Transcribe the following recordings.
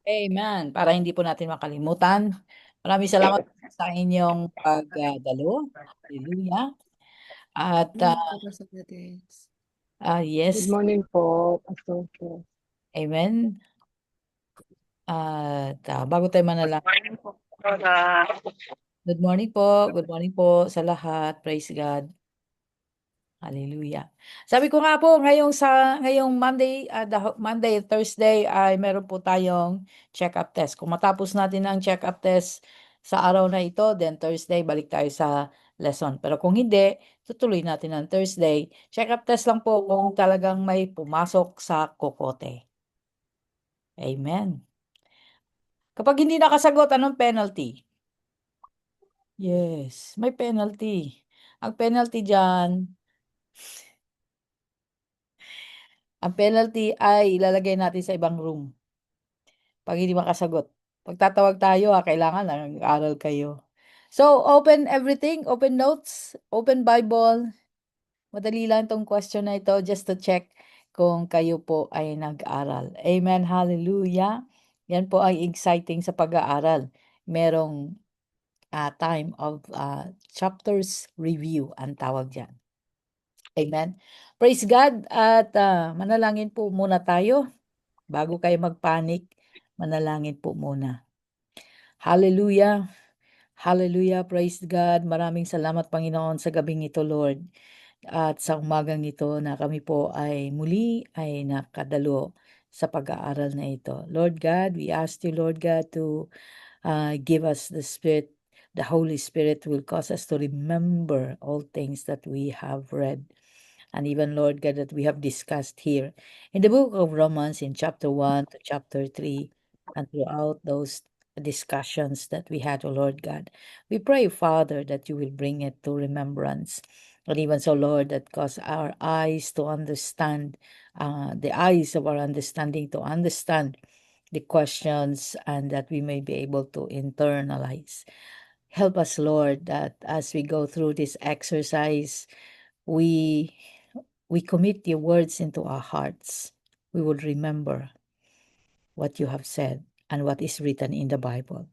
Amen. Para hindi po natin makalimutan. Maraming salamat sa inyong pagdalo. Hallelujah. At Good yes, morning po, Pastor po. amen. At bago tayo manalangin, Morning po. Para good morning po. Good morning po sa lahat. Praise God. Hallelujah. Sabi ko nga po ngayong Monday, Monday, Thursday ay meron po tayong check-up test. Kung matapos natin ang check-up test sa araw na ito, then Thursday balik tayo sa lesson. Pero kung hindi, tutuloy natin ang Thursday. Check-up test lang po kung talagang may pumasok sa kokote. Amen. Kapag hindi nakasagot, anong penalty? Yes, may penalty. Ang penalty diyan, ang penalty ay ilalagay natin sa ibang room. 'Pag hindi makasagot. Pagtatawag tayo, kailangan nag-aaral kayo. So, open everything, open notes, open Bible. Madali lang 'tong question na ito just to check kung kayo po ay nag-aral. Amen, hallelujah. Yan po ay exciting sa pag-aaral. Merong time of chapters review ang tawag diyan. Amen. Praise God at manalangin po muna tayo bago kayo mag-panic. Manalangin po muna. Hallelujah. Hallelujah. Praise God. Maraming salamat, Panginoon, sa gabing ito, Lord. At sa umagang ito na kami po ay muli ay nakadalo sa pag-aaral na ito. Lord God, we ask you, Lord God, to give us the Spirit. The Holy Spirit will cause us to remember all things that we have read. And even, Lord God, that we have discussed here in the book of Romans in chapter 1 to chapter 3 and throughout those discussions that we had, O Lord God. We pray, Father, that you will bring it to remembrance. And even so, Lord, that cause our eyes to understand, the eyes of our understanding to understand the questions and that we may be able to internalize. Help us, Lord, that as we go through this exercise, we we commit your words into our hearts. We would remember what you have said and what is written in the Bible.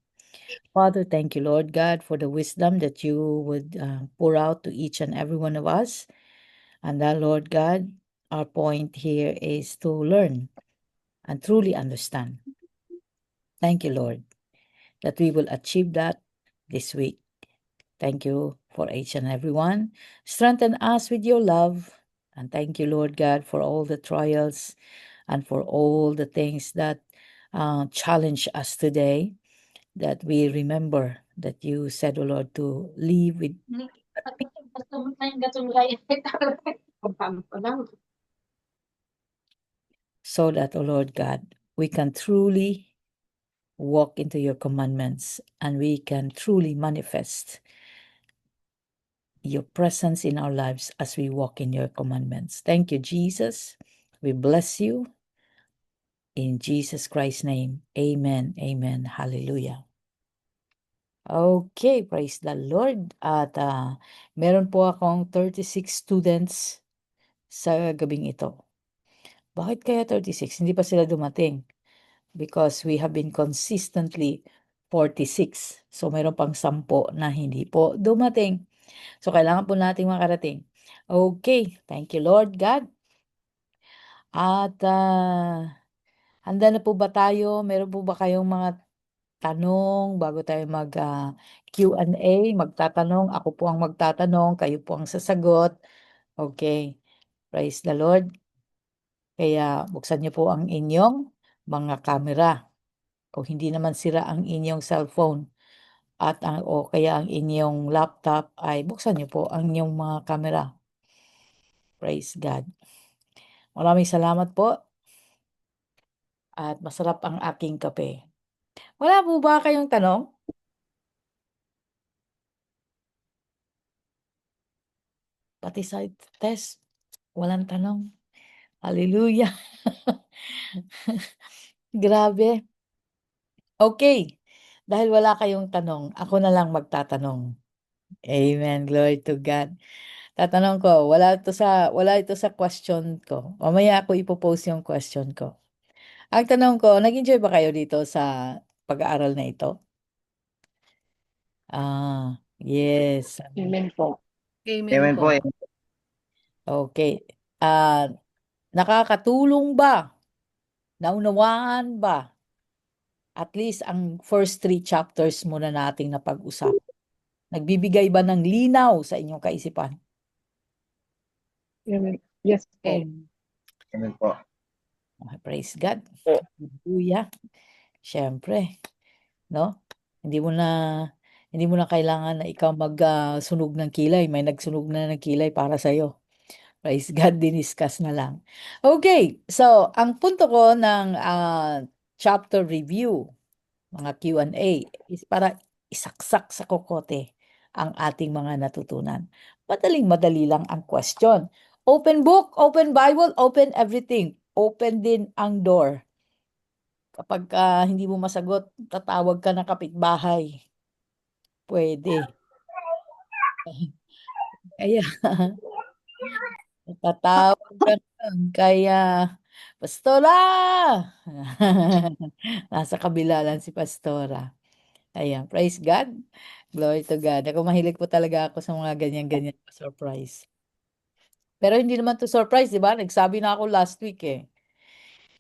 Father, thank you, Lord God, for the wisdom that you would pour out to each and every one of us. And that, Lord God, our point here is to learn and truly understand. Thank you, Lord, that we will achieve that this week. Thank you for each and every one. Strengthen us with your love. And thank you, Lord God, for all the trials and for all the things that challenge us today, that we remember that you said, O Lord, to live with so that, O Lord God, we can truly walk into your commandments and we can truly manifest your presence in our lives as we walk in your commandments. Thank you, Jesus. We bless you. In Jesus Christ's name, amen, amen, hallelujah. Okay, praise the Lord. At meron po akong 36 students sa gabing ito. Bakit kaya 36? Hindi pa sila dumating. Because we have been consistently 46. So, meron pang 10 na hindi po dumating. So, kailangan po nating makarating. Okay, thank you Lord God. At handa na po ba tayo? Meron po ba kayong mga tanong bago tayo mag Q&A? Magtatanong, ako po ang magtatanong, kayo po ang sasagot. Okay, praise the Lord. Kaya buksan niyo po ang inyong mga camera. Kung hindi naman sira ang inyong cellphone at o kaya ang inyong laptop ay buksan niyo po ang inyong mga camera. Praise God. Maraming salamat po at masarap ang aking kape. Wala po ba kayong tanong? Pati sa test, walang tanong. Hallelujah. Grabe. Okay. Dahil wala kayong tanong, ako na lang magtatanong. Amen. Glory to God. Tatanong ko, wala ito sa question ko. Mamaya ako ipo-post yung question ko. Ang tanong ko, nag-enjoy ba kayo dito sa pag-aaral na ito? Yes. Amen po. Amen Amen po. po. Okay. Ah, nakakatulong ba? Naunawaan ba? At least ang first three chapters muna nating napag-usap. Nagbibigay ba ng linaw sa inyong kaisipan? Amen. Yes po. Amen po. Praise God. Po. Hallelujah. Siyempre, no? Hindi mo na kailangan na ikaw magsunog ng kilay. May nagsunog na ng kilay para sa iyo. Praise God, diniscuss na lang. Okay, so ang punto ko ng chapter review, mga Q&A, is para isaksak sa kokote ang ating mga natutunan. Madaling-madali lang ang question. Open book, open Bible, open everything. Open din ang door. Kapag hindi mo masagot, tatawag ka ng kapitbahay. Pwede. Kaya, tatawag ka nun. Kaya, Pastora! Nasa kabila lang si Pastora. Ayan, praise God. Glory to God. Ako mahilig po talaga ako sa mga ganyan-ganyan surprise. Pero hindi naman to surprise, di ba? Nagsabi na ako last week eh.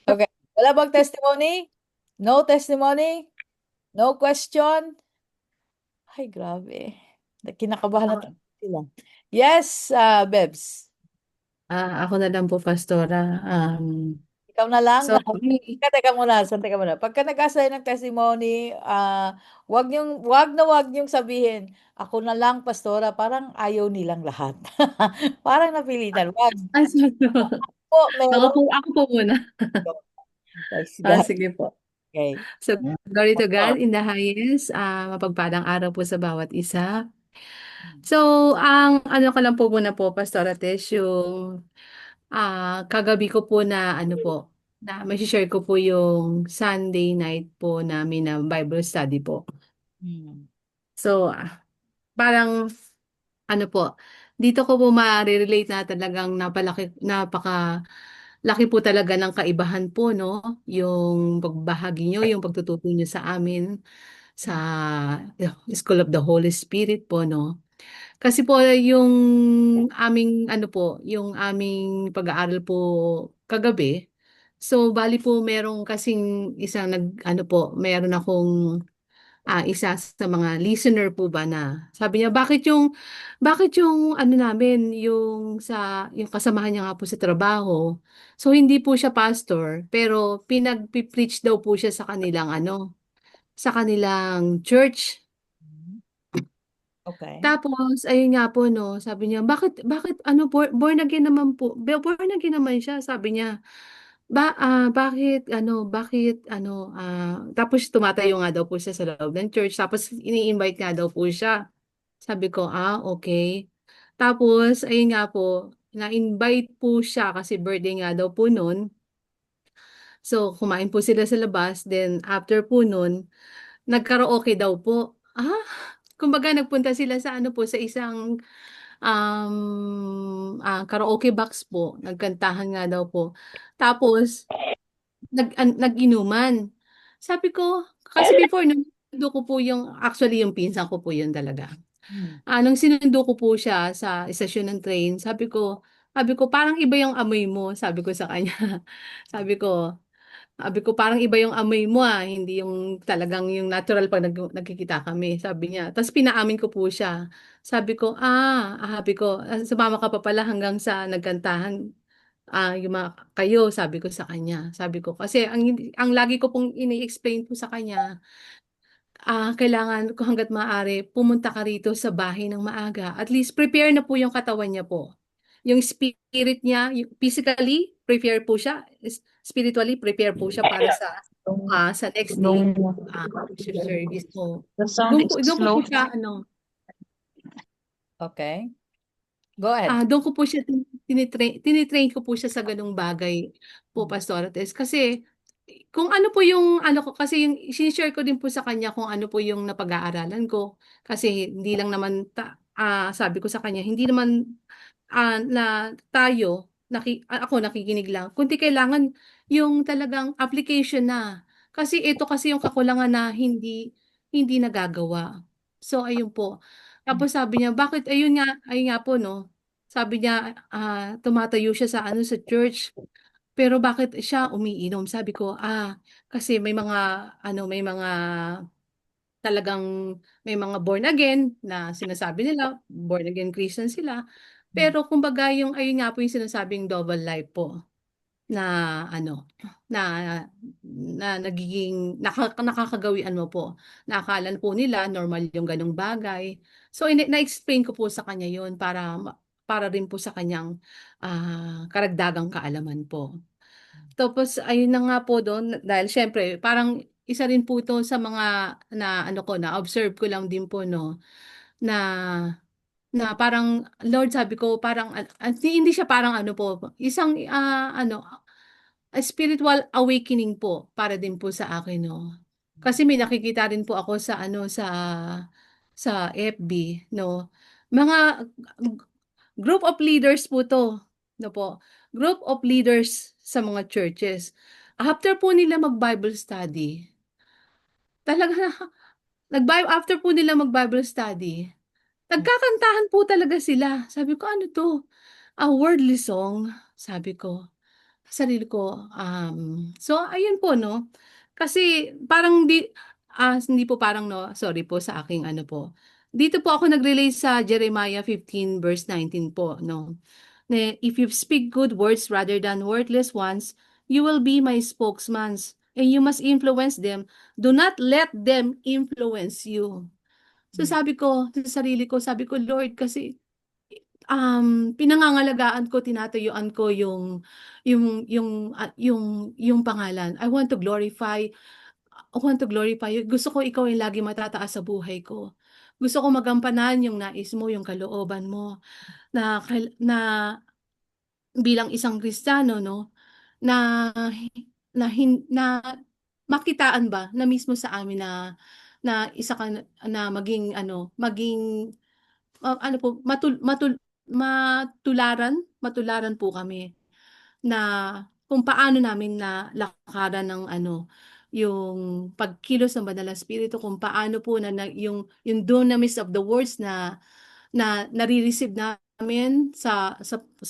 Okay. Wala bang testimony? No testimony? No question? Ay, grabe. Kinakabahan na sila. Yes, Bebs. Ako na lang po, Pastora. Ikaw na lang. Sorry. Teka muna. Pagka nag-assign ng testimony, wag niyong sabihin, ako na lang, Pastora, parang ayaw nilang lahat. Parang napilitan. Wag Sorry. po, meron. Ako po muna. Praise God. Sige po. Okay. So, glory to God in the highest. Mapagpalang araw po sa bawat isa. So, ang ano ko lang po muna po, Pastora Tesh, yung kagabi ko po na ano po, na share ko po yung Sunday night po namin na Bible study po. Hmm. So, parang ano po, dito ko po ma-relate na talagang napaka laki po talaga ng kaibahan po, no? Yung pagbahagi nyo, yung pagtuturo nyo sa amin sa School of the Holy Spirit po, no? Kasi po yung aming ano po, yung aming pag-aaral po kagabi. So bali po merong kasing isang ano po, meron akong isa sa mga listener po ba na sabi niya bakit yung ano namin yung kasamahan niya nga po sa trabaho. So hindi po siya pastor pero pinagpi-preach daw po siya sa kanilang church. Okay. Tapos, ayun nga po, no, sabi niya, bakit, ano, born again naman po, born again naman siya, sabi niya, tapos tumatayo nga daw po siya sa loob ng church, tapos ini-invite nga daw po siya. Sabi ko, okay. Tapos, ayun nga po, na-invite po siya kasi birthday nga daw po noon. So, kumain po sila sa labas, then after po noon, nagkaraoke daw po. Kumbaga nagpunta sila sa ano po, sa isang karaoke box po. Nagkantahan nga daw po. Tapos, nag-inuman. Sabi ko, kasi before, nung sinundo ko po actually yung pinsan ko po yun talaga. Hmm. Nung sinundo ko po siya sa istasyon ng train, sabi ko, parang iba yung amoy mo, sabi ko sa kanya. Sabi ko, parang iba yung amoy mo hindi yung talagang yung natural pag nagkikita kami, sabi niya. Tapos pinaamin ko po siya. Sabi ko, sumama ka pa pala hanggang sa nagkantahan yung mga kayo, sabi ko sa kanya. Sabi ko, kasi ang lagi ko pong ini-explain po sa kanya, kailangan ko hangga't maaari, pumunta ka rito sa bahay ng maaga. At least prepare na po yung katawan niya po. Yung spirit niya, physically, prepare po siya. Spiritually, prepare po siya para Nung, sa next day nung, worship service. So, the sound is doon ko po slow. siya, Okay. Go ahead. doon ko po siya tinitrain ko po siya sa ganung bagay po, Pastor Ates. Kasi, kung ano po yung, ano ko, kasi yung, sinishare ko din po sa kanya kung ano po yung napag-aaralan ko. Kasi, hindi lang naman, sabi ko sa kanya, hindi naman, na tayo, ako nakikinig lang. Kundi kailangan, yung talagang application na. Kasi ito kasi yung kakulangan na hindi nagagawa. So ayun po. Tapos sabi niya, bakit ayun nga po no. Sabi niya tumatayo siya sa sa church. Pero bakit siya umiinom? Sabi ko, kasi may mga talagang may mga born again na sinasabi nila, born again Christian sila. Pero kumbaga yung ayun nga po yung sinasabing double life po na na nagiging nakakagawian mo po. Na akala po nila normal yung ganong bagay. So na-explain ko po sa kanya yun para rin po sa kanyang karagdagang kaalaman po. Tapos ayun na nga po dun, dahil siyempre parang isa rin po ito sa mga na-observe ko lang din po, 'no, na na parang, Lord sabi ko parang hindi siya parang po, isang spiritual awakening po para din po sa akin, 'no. Kasi may nakikita rin po ako sa FB, 'no, mga group of leaders po 'to, 'no po. Group of leaders sa mga churches. After po nila mag-Bible study, talaga after po nila mag-Bible study, nagkakantahan po talaga sila. Sabi ko, "Ano 'to? A worldly song?" Sabi ko sa sarili ko, so ayun po 'no, kasi parang hindi po parang 'no, sorry po sa aking po. Dito po ako nag-relate sa Jeremiah 15 verse 19 po 'no. Na if you speak good words rather than worthless ones, you will be my spokesman, and you must influence them. Do not let them influence you. So sabi ko sa sarili ko, sabi ko, Lord, kasi pinangangalagaan ko, tinatayuan ko yung pangalan. I want to glorify you. Gusto ko ikaw yung lagi matataas sa buhay ko. Gusto ko magampanan yung nais mo, yung kalooban mo na bilang isang Kristiyano 'no, na na makitaan ba na mismo sa amin na isa ka na maging po matularan po kami na kung paano namin nalakaran ng yung pagkilos ng Banal na Espiritu, kung paano po yung dunamis of the words na nare-receive namin sa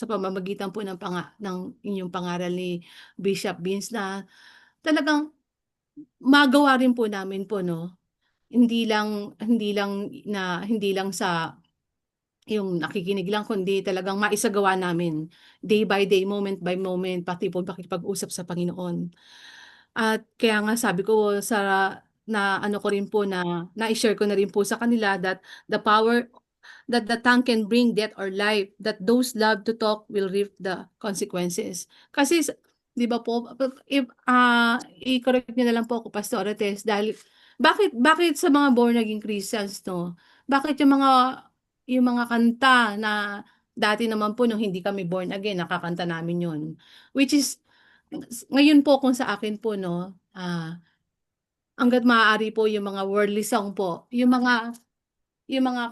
pamamagitan po ng inyong pangaral ni Bishop Vince, na talagang magawa rin po namin po 'no. Hindi lang sa yung nakikinig lang, kundi talagang maisagawa namin day by day, moment by moment, pati po pakikipag-usap sa Panginoon. At kaya nga sabi ko na ko rin po na-i-share ko na rin po sa kanila that the power that the tongue can bring death or life, that those love to talk will reap the consequences. Kasi 'di ba po, if i-correct niyo na lang po ako, Pastor Tess, dahil bakit sa mga born again Christians 'no, bakit yung mga kanta na dati naman po nung hindi kami born again nakakanta namin yun, which is ngayon po kung sa akin po 'no, hangga't maaari po yung mga worldly song po, yung mga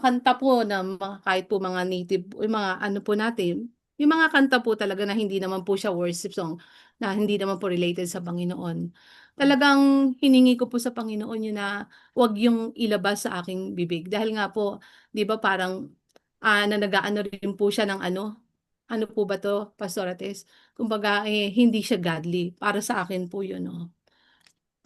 kanta po na kahit po mga native, yung mga po natin, yung mga kanta po talaga na hindi naman po siya worship song, na hindi naman po related sa Panginoon. Talagang hiningi ko po sa Panginoon yun na 'wag yung ilabas sa aking bibig. Dahil nga po, 'di ba parang, na nag-aano rin po siya ng ano po ba 'to, Pastor Ates? Kumbaga, hindi siya godly. Para sa akin po yun 'no.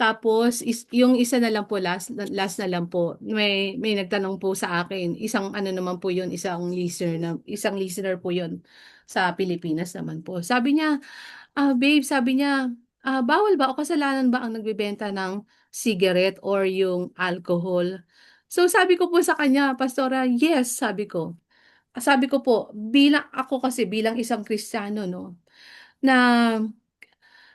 Tapos yung isa na lang po, last na lang po, may nagtanong po sa akin, isang naman po yun, isang listener po yun sa Pilipinas naman po. Sabi niya, babe, sabi niya, bawal ba o kasalanan ba ang nagbebenta ng cigarette or yung alcohol? So sabi ko po sa kanya, Pastora, yes, sabi ko. Sabi ko po, bilang isang Kristiyano 'no, na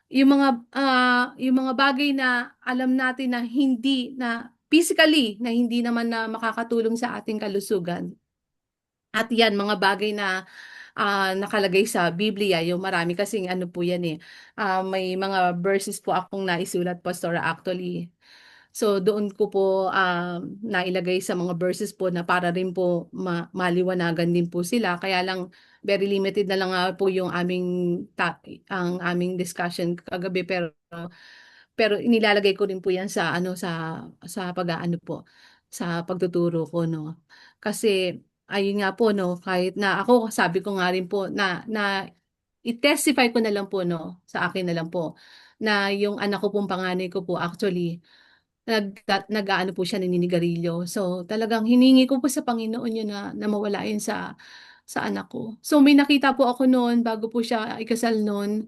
yung mga bagay na alam natin na hindi na physically na hindi naman na makakatulong sa ating kalusugan. At 'yan mga bagay na, nakalagay sa Biblia, yung marami kasing po 'yan, may mga verses po akong naisulat, Pastora, actually. So doon ko po nailagay sa mga verses po na para rin po maliwanagan din po sila. Kaya lang very limited na lang nga po yung ang aming discussion kagabi, pero inilalagay ko rin po 'yan sa sa pag-aano po, sa pagtuturo ko 'no. Kasi ayun nga po 'no, kahit na ako sabi ko nga rin po na i-testify ko na lang po 'no, sa akin na lang po, na yung anak ko pong panganay ko po actually nag-aano po siya, naninigarilyo. So, talagang hiningi ko po sa Panginoon yun na mawala yun sa anak ko. So, may nakita po ako noon bago po siya ikasal noon.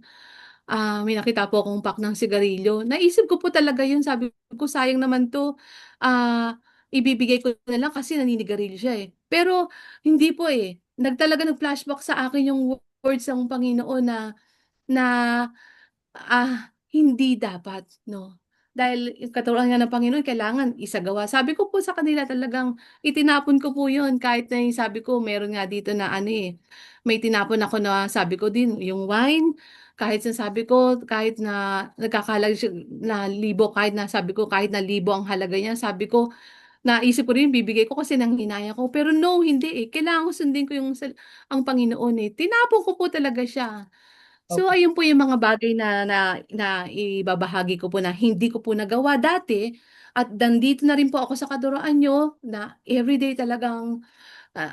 May nakita po akong pack ng sigarilyo. Naisip ko po talaga yun. Sabi ko, sayang naman 'to. Ibibigay ko na lang kasi naninigarilyo siya, eh. Pero hindi po, eh. Nag-flashback sa akin yung words ng Panginoon na hindi dapat 'no. Dahil yung katawan nga ng Panginoon kailangan isagawa. Sabi ko po sa kanila talagang itinapon ko po yun kahit na yung sabi ko meron nga dito na may tinapon ako na sabi ko din yung wine, kahit sabi ko kahit na nagkakahalaga siya na libo, kahit na sabi ko kahit na libo ang halaga niya, sabi ko naisip ko rin bibigay ko kasi nanghinayang ako. Pero no, hindi, eh, kailangan ko sundin ko yung ang Panginoon, eh. Tinapon ko po talaga siya. So Okay. ayun po yung mga bagay na ibabahagi ko po na hindi ko po nagawa dati at nandito na rin po ako sa kaduroan niyo na everyday talagang,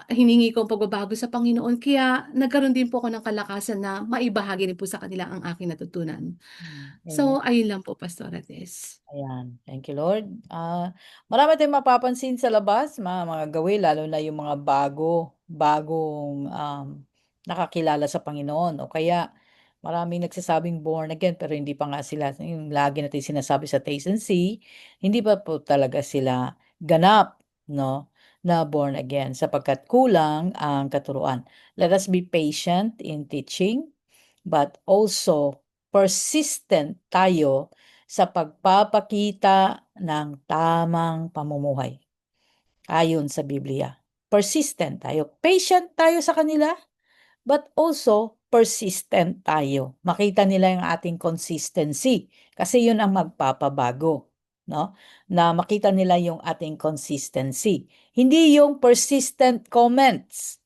hiningi ko ang pagbabago sa Panginoon kaya nagkaroon din po ako ng kalakasan na maibahagi rin po sa kanila ang aking natutunan. Amen. So ayun lang po, Pastora Tess. Ayan. Thank you, Lord. Marami tayong mapapansin sa labas, mga gawi, lalo na yung mga bagong nakakilala sa Panginoon. O kaya, maraming nagsasabing born again, pero hindi pa nga sila, yung lagi natin sinasabi sa Taste and See, hindi pa po talaga sila ganap, no? Na born again, sapagkat kulang ang katuruan. Let us be patient in teaching, but also persistent tayo sa pagpapakita ng tamang pamumuhay ayon sa Biblia. Persistent tayo. Patient tayo sa kanila, but also persistent tayo. Makita nila yung ating consistency kasi yun ang magpapabago, no? Na makita nila yung ating consistency. Hindi yung persistent comments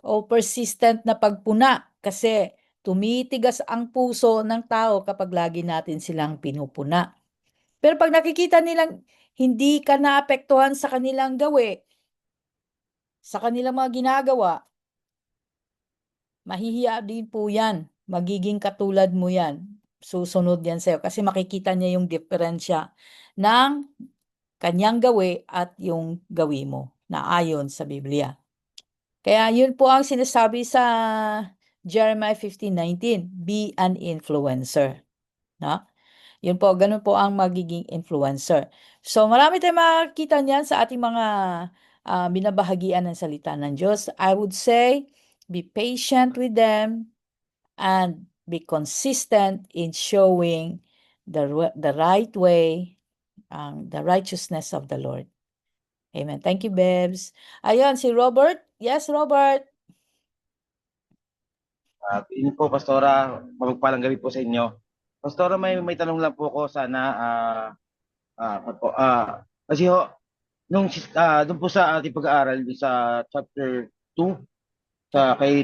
o persistent na pagpuna kasi tumitigas ang puso ng tao kapag lagi natin silang pinupuna. Pero pag nakikita nilang hindi ka naapektuhan sa kanilang sa kanilang mga ginagawa, mahihiya din po yan. Magiging katulad mo yan. Susunod yan sa'yo kasi makikita niya yung diferensya ng kanyang gawi at yung gawi mo na ayon sa Biblia. Kaya yun po ang sinasabi sa Jeremiah 15:19, be an influencer. No? Yun po, ganun po ang magiging influencer. So, marami tayong makikita niyan sa ating mga binabahagian ng salita ng Diyos. I would say, be patient with them and be consistent in showing the right way, the righteousness of the Lord. Amen. Thank you, Bebs. Ayun, si Robert. Yes, Robert. Yun po, Pastora, mapagpalang gabi po sa inyo. Pastora, may tanong lang po ako sana. Kasi doon po sa ating pag-aaral sa chapter 2,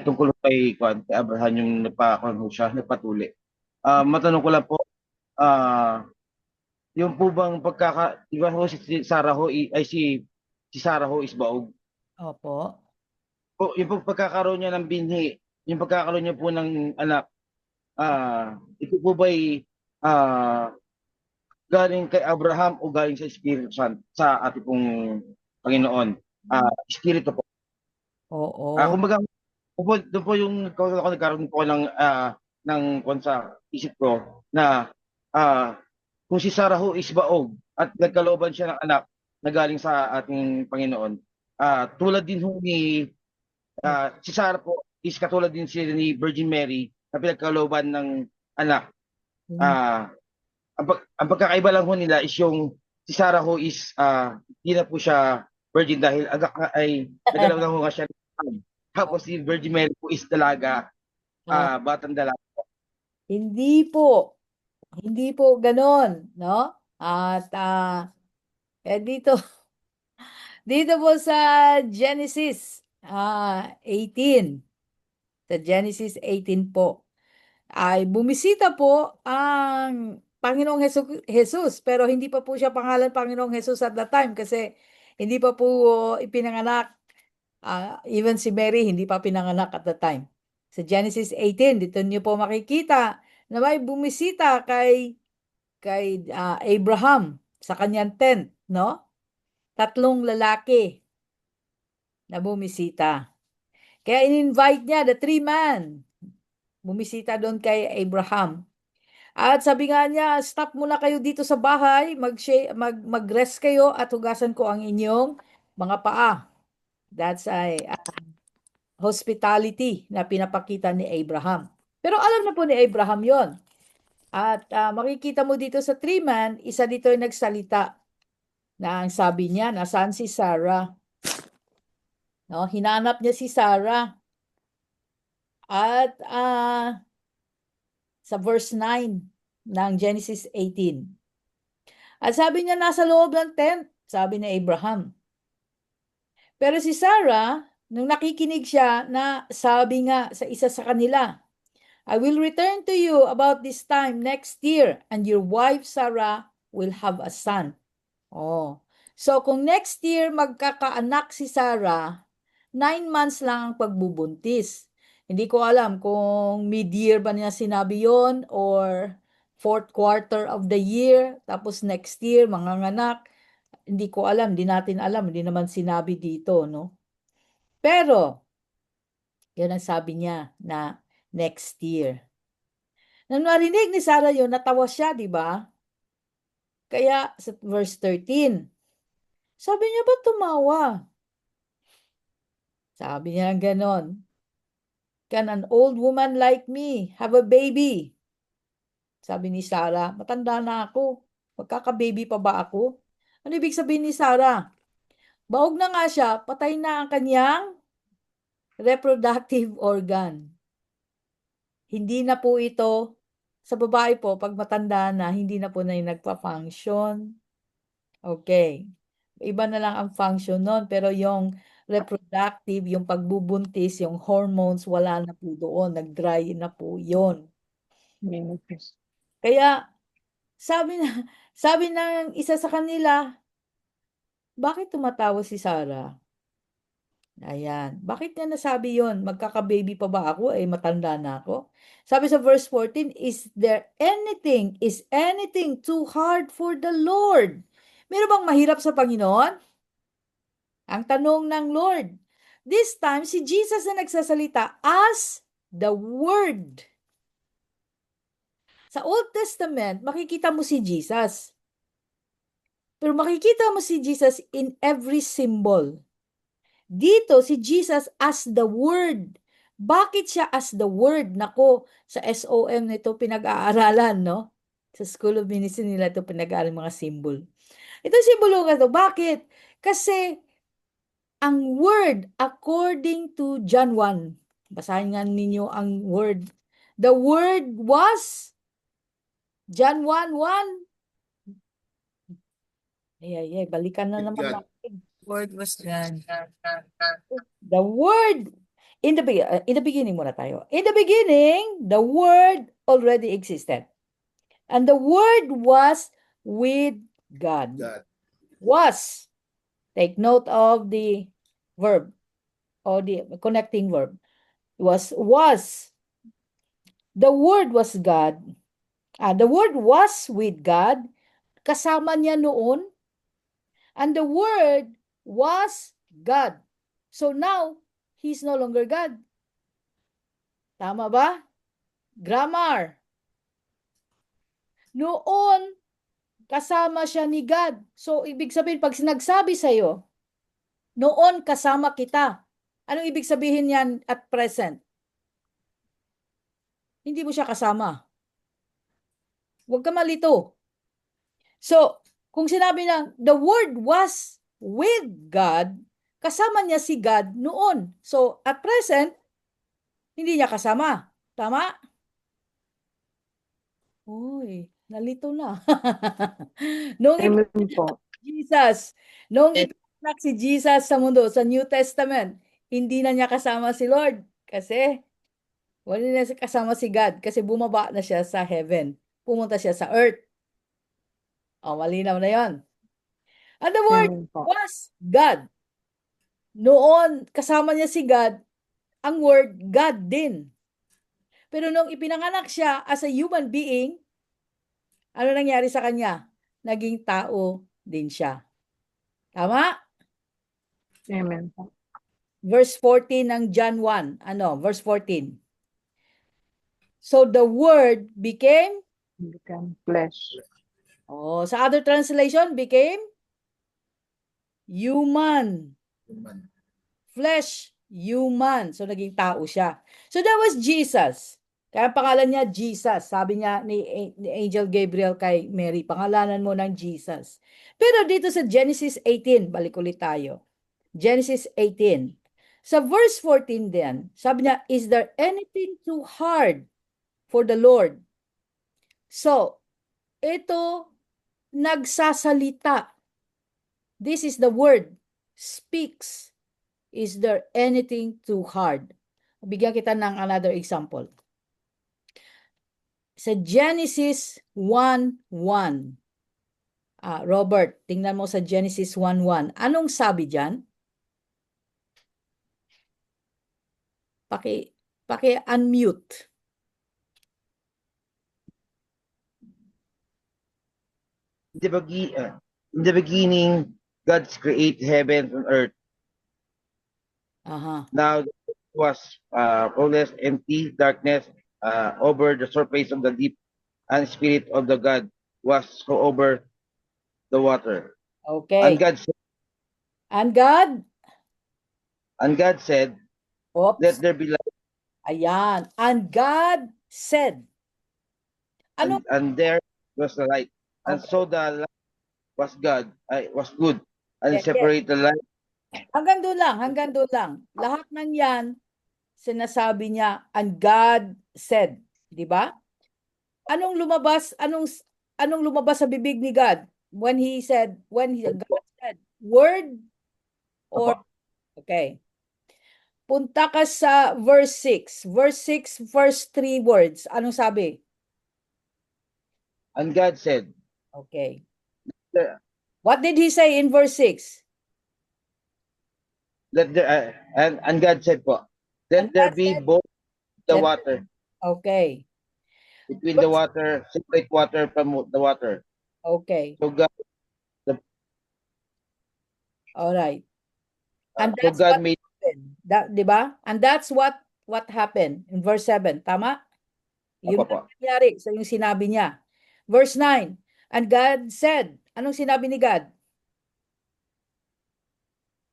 tungkol kay Abraham yung nagpatuli. Matanong ko lang po, yung po bang di ba ho si Sarah ho, si Sarah ho is baog? Opo. Yung po pagkakaroon niya ng binhi, yung pagkakaroon niya po ng anak, ito po ba'y galing kay Abraham o galing sa Espiritu Santo, sa ating pong Panginoon? Espiritu po. Oo. Kumbaga, doon po yung ako nagkaroon po ng sa isip ko na kung si Sarah ho is baog at nagkalooban siya ng anak na galing sa ating Panginoon, tulad din ho ni si Sarah po is katulad din siya ni Virgin Mary na pinagkalooban ng anak. Ang pagkakaiba lang ho nila is yung si Sarah ho is hindi na po siya virgin dahil agak ay nagalaw na ho nga siya. Tapos si Virgin Mary po is dalaga, batang dalaga. Hindi po. Hindi po ganon, no? At Dito, dito po sa Genesis 18. Sa Genesis 18 po, ay bumisita po ang Panginoong Jesus, pero hindi pa po siya pangalan Panginoong Jesus at that time kasi hindi pa po ipinanganak. Even si Mary hindi pa pinanganak at that time. Sa Genesis 18, dito niyo po makikita na may bumisita kay Abraham sa kanyang tent, no? 3 lalaki na bumisita. Kaya in-invite niya the 3 men. Bumisita doon kay Abraham. At sabi nga niya, stop muna kayo dito sa bahay, mag-rest kayo at hugasan ko ang inyong mga paa. That's a hospitality na pinapakita ni Abraham. Pero alam na po ni Abraham yon. At makikita mo dito sa 3 men, isa dito yung nagsalita na ang sabi niya, nasaan si Sarah? No, hinanap niya si Sarah. At sa verse 9 ng Genesis 18. At sabi niya, nasa loob ng tent, sabi ni Abraham. Pero si Sarah, nung nakikinig siya na sabi nga sa isa sa kanila, I will return to you about this time next year, and your wife Sarah will have a son. Oh. So kung next year magkakaanak si Sarah, 9 months lang ang pagbubuntis. Hindi ko alam kung mid-year ba niya sinabi yon or fourth quarter of the year, tapos next year manganganak. Hindi ko alam, hindi natin alam, hindi naman sinabi dito, no? Pero, yun ang sabi niya na next year. Nang marinig ni Sarah yun, natawa siya, di ba? Kaya sa verse 13, sabi niya, ba't tumawa? Sabi niya ganon. Can an old woman like me have a baby? Sabi ni Sarah, matanda na ako. Magkaka-baby pa ba ako? Ano ibig sabihin ni Sarah? Baog na nga siya, patay na ang kanyang reproductive organ. Hindi na po ito, sa babae po, pag matanda na, hindi na po na yung nagpa-function. Okay. Iba na lang ang function nun, pero yung reproductive, yung pagbubuntis, yung hormones, wala na po doon. Nag-dry na po yun. Menopause. Kaya, sabi ng isa sa kanila, bakit tumatawa si Sarah? Ayan. Bakit niya nasabi yon? Magkaka-baby pa ba ako? Matanda na ako. Sabi sa verse 14, is anything too hard for the Lord? Meron bang mahirap sa Panginoon? Ang tanong ng Lord. This time, si Jesus na nagsasalita as the Word. Sa Old Testament, makikita mo si Jesus. Pero makikita mo si Jesus in every symbol. Dito, si Jesus as the Word. Bakit siya as the Word? Nako, sa SOM nito pinag-aaralan, no? Sa School of Ministry nila ito pinag-aaralan mga symbol. Ito simbolo ka to. Bakit? Kasi ang Word, according to John 1, basahin nga ninyo ang Word. The Word was John 1:1. Balikan na naman God. natin. Word was God. The Word, in the beginning muna tayo. In the beginning, the Word already existed. And the Word was with God. Was. Take note of the verb or the connecting verb. Was. The Word was God. The Word was with God. Kasama niya noon. And the Word was God. So now, He's no longer God. Tama ba? Grammar. Noon, kasama siya ni God. So, ibig sabihin, pag sinagsabi sa'yo, noon kasama kita. Anong ibig sabihin yan at present? Hindi mo siya kasama. Huwag ka malito. So, kung sinabi na, the Word was with God, kasama niya si God noon. So, at present, hindi niya kasama. Tama? Uy, nalito na. Nung Amen po. Jesus Jesus. Nung ipinanganak si Jesus sa mundo, sa New Testament, hindi na niya kasama si Lord. Kasi wala na siya kasama si God. Kasi bumaba na siya sa heaven. Pumunta siya sa earth. O, malinaw na yon. And the word Amen po. was God. Noon, kasama niya si God, ang word God din. Pero nung ipinanganak siya as a human being, ano nangyari sa kanya? Naging tao din siya. Tama? Amen po. Verse 14 ng John 1. Ano? Verse 14. So the word became, Become flesh. sa other translation, became human. Flesh, human. So naging tao siya. So that was Jesus. Kaya pangalan niya Jesus. Sabi niya ni Angel Gabriel kay Mary, pangalanan mo ng Jesus. Pero dito sa Genesis 18, balik ulit tayo. Genesis 18. Sa verse 14 din, sabi niya, is there anything too hard for the Lord? So, ito, nagsasalita. This is the word, speaks. Is there anything too hard? Bigyan kita ng another example. Sa Genesis 1:1. Robert, tingnan mo sa Genesis 1:1. Anong sabi diyan? Paki-unmute. In the beginning, God's create heaven and earth. Aha. Now it was formless, empty, darkness over the surface of the deep, and spirit of the God was so over the water. And Okay. God said, And God, let let there be light, Ayan. And God said. Ano? and there was the light. And Okay. so the light was was good, and Yes. separate the light. Hanggang doon lang. Lahat ng yan, sinasabi niya, and God said. Di ba? Anong lumabas sa bibig ni God when God said word or okay. Punta ka sa verse 6. Verse 6, verse 3 words. Anong sabi? And God said, Okay. "There- What did he say in verse 6? let there and God said po, And let there God be said, both the let- water Okay. between the water, separate water from the water. Okay. So God, All right. And so that's God what made happened. Di ba? And that's what happened in verse 7. Tama? Yun Opo, ang nangyari sa yung sinabi niya. Verse 9. And God said, anong sinabi ni God?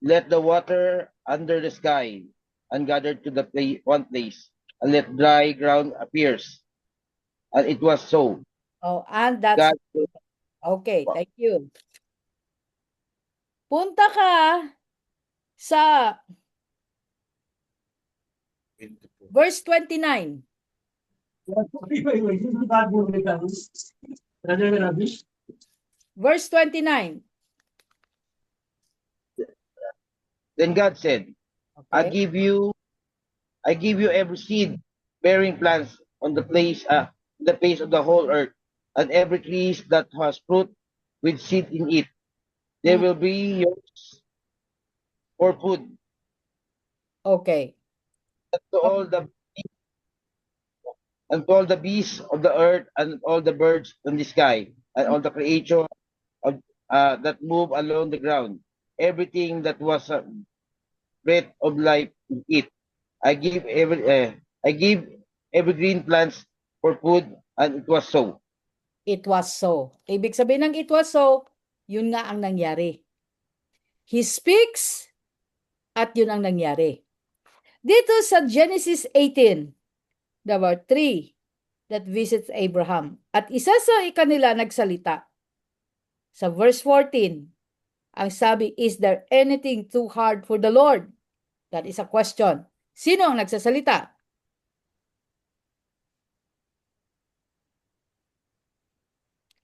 let the water under the sky and gather to the one place, and let dry ground appears. And it was so. Oh, and that's God okay. Thank you. Punta ka sa verse 29. Verse 29. Then God said, I Okay. give you every seed bearing plants on the face of the whole earth, and every tree that has fruit with seed in it. They will be yours for food. Okay. To all the beasts of the earth, and all the birds in the sky, and all the creature of that move along the ground, everything that was breath of life in it. I give every green plants for food, and it was so. It was so. Ibig sabihin ng it was so, yun nga ang nangyari. He speaks at yun ang nangyari. Dito sa Genesis 18, there were 3 that visits Abraham. At isa sa kanila nagsalita. Sa verse 14, ang sabi, is there anything too hard for the Lord? That is a question. Sino ang nagsasalita?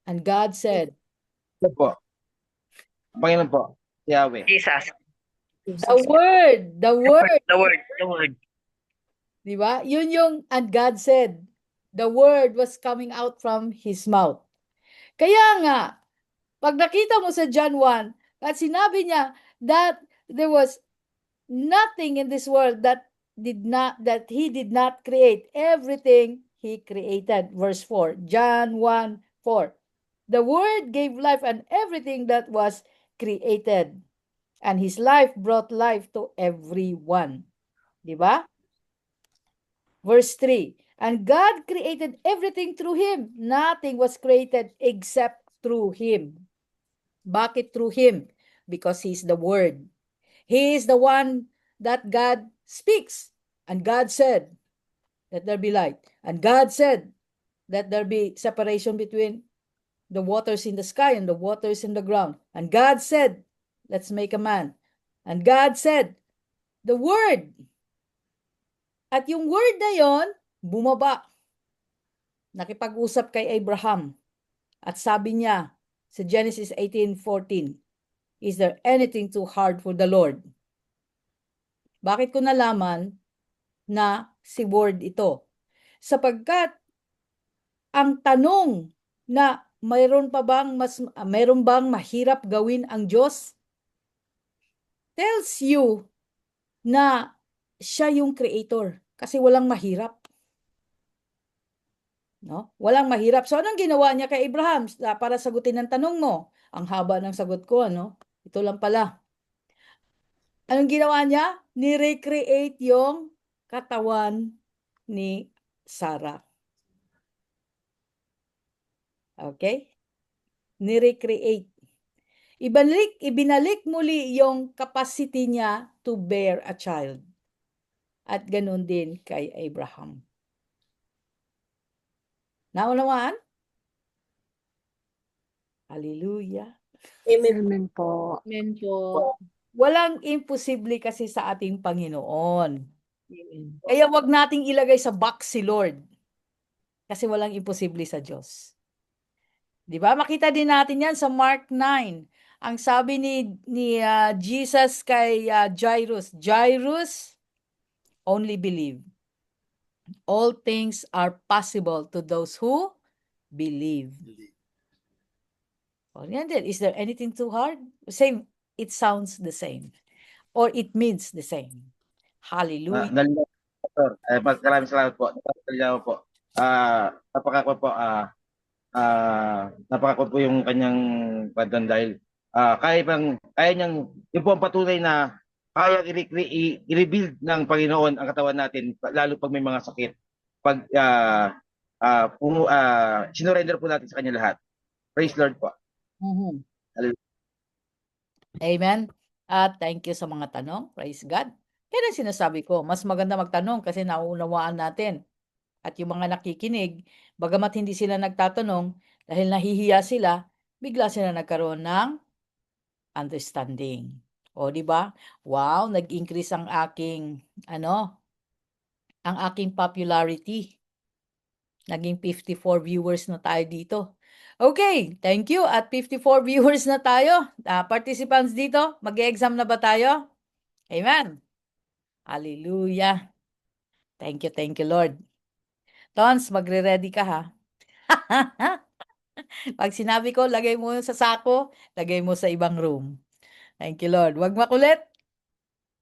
And God said, Opo. Panginoon po, Yahweh. Jesus. The word, the word. The word. The word. Di ba? Yun yung, and God said, the word was coming out from His mouth. Kaya nga, pag nakita mo sa John 1, at sinabi niya that there was nothing in this world that He did not create. Everything He created. Verse 4, John 1:4. The word gave life and everything that was created. And His life brought life to everyone. Di ba? Verse 3, and God created everything through Him. Nothing was created except through Him. Bakit through Him? Because He's the Word. He is the one that God speaks. And God said, let there be light. And God said, let there be separation between the waters in the sky and the waters in the ground. And God said, let's make a man. And God said, the Word. At yung Word na yon, bumaba. Nakipag-usap kay Abraham. At sabi niya sa Genesis 18:14, is there anything too hard for the Lord? Bakit ko nalaman na si Word ito? Sapagkat ang tanong na mayroon bang mahirap gawin ang Diyos? Tells you na siya yung creator kasi walang mahirap. No? Walang mahirap. So anong ginawa niya kay Abraham para sagutin ang tanong mo? Ang haba ng sagot ko, ano? Ito lang pala. Anong ginawa niya? Ni-recreate yung katawan ni Sarah. Okay? Ni-recreate. Ibinalik muli yung capacity niya to bear a child. At ganun din kay Abraham. Naunawaan? Hallelujah. Amen po. Amen po. Walang imposible kasi sa ating Panginoon. Amen. Kaya wag nating ilagay sa box si Lord. Kasi walang imposible sa Diyos. Di ba? Makita din natin yan sa Mark 9. Ang sabi ni Jesus kay Jairus, Jairus, only believe. All things are possible to those who believe. O, yan din. Is there anything too hard? Same. It sounds the same. Or it means the same. Hallelujah. Nalilinaw po, Pastor. Maraming salamat po. Nalilinaw po. Napaka po, napaka po yung kanyang pardon dahil kaya niyang yung po ang patunay na kaya i-rebuild ng Panginoon ang katawan natin lalo pag may mga sakit. Pag sinurrender po natin sa kanya lahat. Praise Lord po. Mhm. Hallelujah. Amen. At thank you sa mga tanong. Praise God. Yan ang sinasabi ko. Mas maganda magtanong kasi nauunawaan natin. At yung mga nakikinig, bagamat hindi sila nagtatanong, dahil nahihiya sila, bigla sila nagkaroon ng understanding. O, di ba? Wow, nag-increase ang aking popularity. Naging 54 viewers na tayo dito. Okay, thank you. At 54 viewers na tayo. Participants dito, mag-exam na ba tayo? Amen. Hallelujah. Thank you, Lord. Tons, magre-ready ka ha. Pag sinabi ko, lagay mo sa sako, lagay mo sa ibang room. Thank you, Lord. Huwag makulit.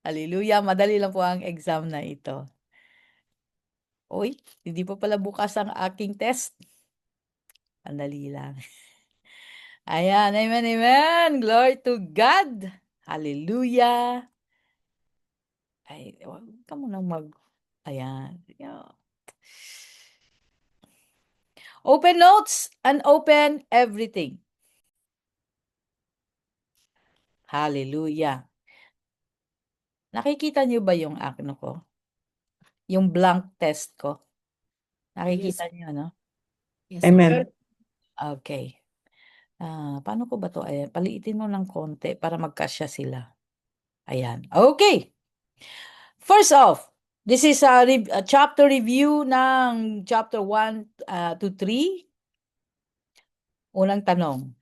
Hallelujah. Madali lang po ang exam na ito. Uy, hindi pa pala bukas ang aking test. Andali lang. Ayan, amen, amen. Glory to God. Hallelujah. Ay, huwag ka munang ayan. Open notes and open everything. Hallelujah. Nakikita niyo ba yung ko? Yung blank test ko? Nakikita niyo, no? Yes, Amen. Okay. Paano ko ba to? Ayan, paliitin mo ng konti para magkasya sila. Ayan. Okay. First off, this is a chapter review ng chapter 1 to 3. Unang tanong.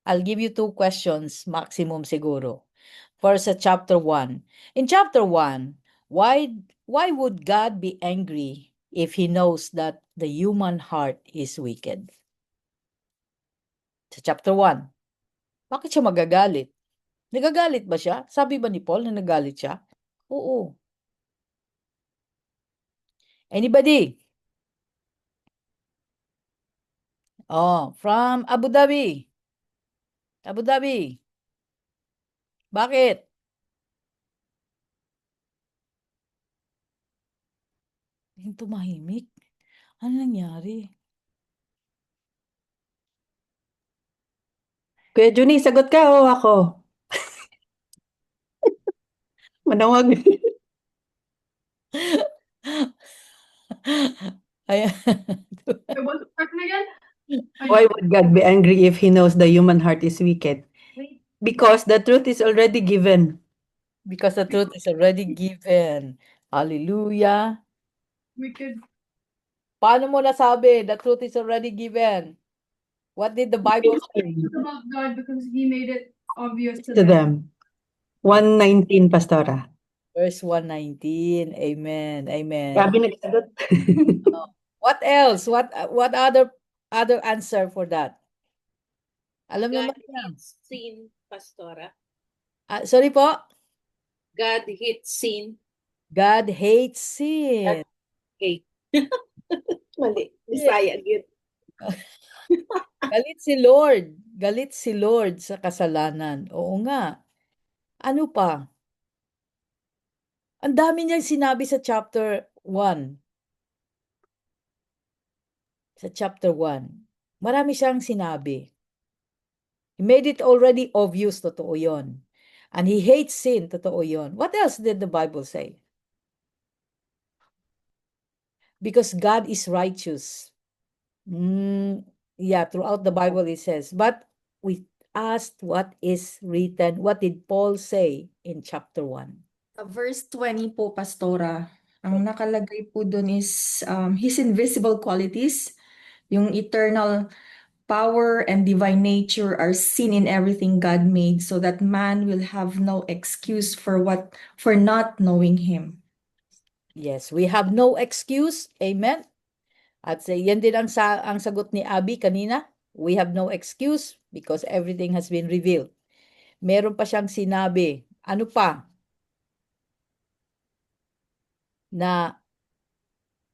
I'll give you 2 questions maximum siguro. First, sa chapter 1. In chapter 1, why would God be angry if he knows that the human heart is wicked? Sa chapter 1, bakit siya magagalit? Nagagalit ba siya? Sabi ba ni Paul na nagalit siya? Oo. Anybody? Oh, from Abu Dhabi. Abu Dhabi. Bakit? Yung tumahimik. Ano nangyari? Kuya Juni, sagot ka o ako? Manawag. Ayan. Why would God be angry if he knows the human heart is wicked? Because the truth is already given. Because the truth is already given. Hallelujah. Paano mo nasabi? The truth is already given. What did the Bible say? About God because he made it obvious To them. 1:19, Pastora. Verse 119. Amen. Amen. Gabi nagsagot. What else? What other answer for that? Alam God naman yan. hates sin, Pastora. Sorry po? God hates sin. God hates sin. Okay. Mali. Bisaya yun. Galit si Lord. Galit si Lord sa kasalanan. Oo nga. Ano pa? Ang dami niyang sinabi sa chapter 1. Sa chapter 1. Marami siyang sinabi. He made it already obvious, totoo yon. And he hates sin, totoo yon. What else did the Bible say? Because God is righteous. Yeah, throughout the Bible it says. But we asked what is written. What did Paul say in chapter 1? Sa verse 20 po, Pastora, ang nakalagay po dun is his invisible qualities, yung eternal power and divine nature are seen in everything God made so that man will have no excuse for not knowing him. Yes, we have no excuse. Amen. At yan din ang sagot ni Abby kanina. We have no excuse because everything has been revealed. Meron pa siyang sinabi. Ano pa? Na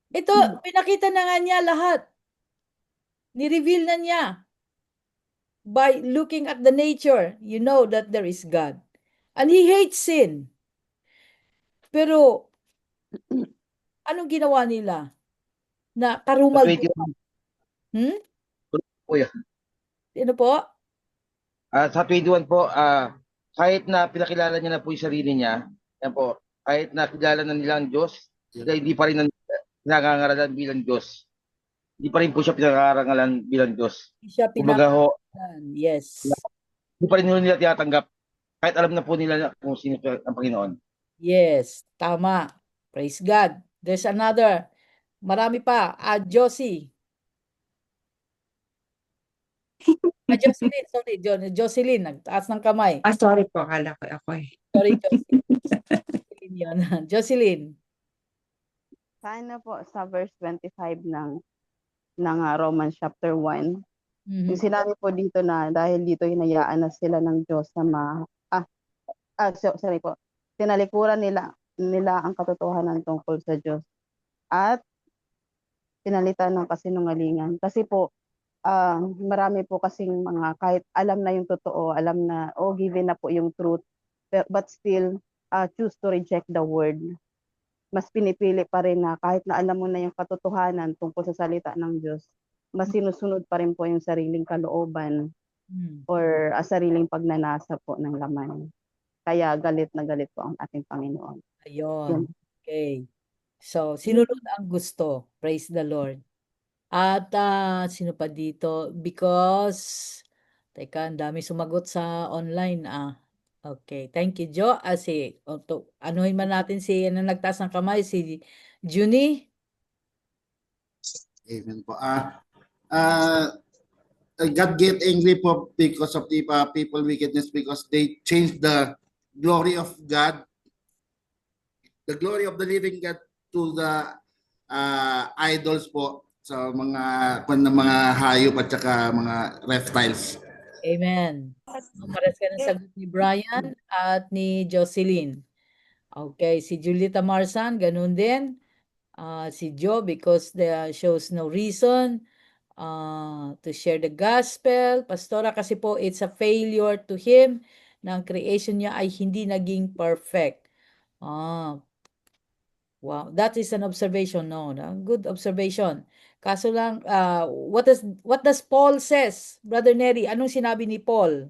ito, pinakita na nga niya lahat. Ni-reveal na niya. By looking at the nature, you know that there is God. And he hates sin. Pero, anong ginawa nila? Na Sa karumal 21 po yan. Ano po? Sa 21 po, kahit na pinakilala niya na po yung sarili niya, yan po, kahit na kilala na nila ang Diyos, sila hindi pa rin pinangangaralan bilang Diyos. Hindi pa rin po siya pinangangaral bilang Diyos. Hindi siya Kumbaga ho, pinakalan. Yes. hindi pa rin nila tinatanggap. Kahit alam na po nila kung sino ang Panginoon. Yes. Tama. Praise God. There's another. Marami pa. Josie. Jocelyn. Sorry. Jocelyn. Nagtaas ng kamay. Sorry po, akala ko ako eh. Sorry, Jocelyn. Yun. Jocelyn. Sana po sa verse 25 ng Romans chapter 1. Yung sinabi po dito na dahil dito hinayaan na sila ng Diyos na sorry po. Tinalikuran nila ang katotohanan tungkol sa Diyos. At pinalitan ng kasinungalingan. Kasi po marami po kasing mga kahit alam na yung totoo, alam na given na po yung truth, but still choose to reject the word. Mas pinipili pa rin na kahit na alam mo na yung katotohanan tungkol sa salita ng Diyos, mas sinusunod pa rin po yung sariling kalooban or sariling pagnanasa po ng laman. Kaya galit na galit po ang ating Panginoon. Ayun. Okay. So, sinunod ang gusto. Praise the Lord. At sino pa dito? Because, teka, ang dami sumagot sa online. Okay. Thank you, Jo. Anuhin man natin ano nagtaas ng kamay, si Junie. Amen po. God get angry po because of the people wickedness, because they changed the glory of God, the glory of the living God, to the idols po sa mga hayop at saka mga reptiles. Amen. Pares ka ng sagot ni Brian at ni Jocelyn. Okay, si Julieta Marsan, ganun din. Si Joe, because there shows no reason to share the gospel. Pastora, kasi po, it's a failure to him na ang creation niya ay hindi naging perfect. Wow, that is an observation, no? Good observation. Kaso lang, what does Paul says, Brother Neri? Anong sinabi ni Paul?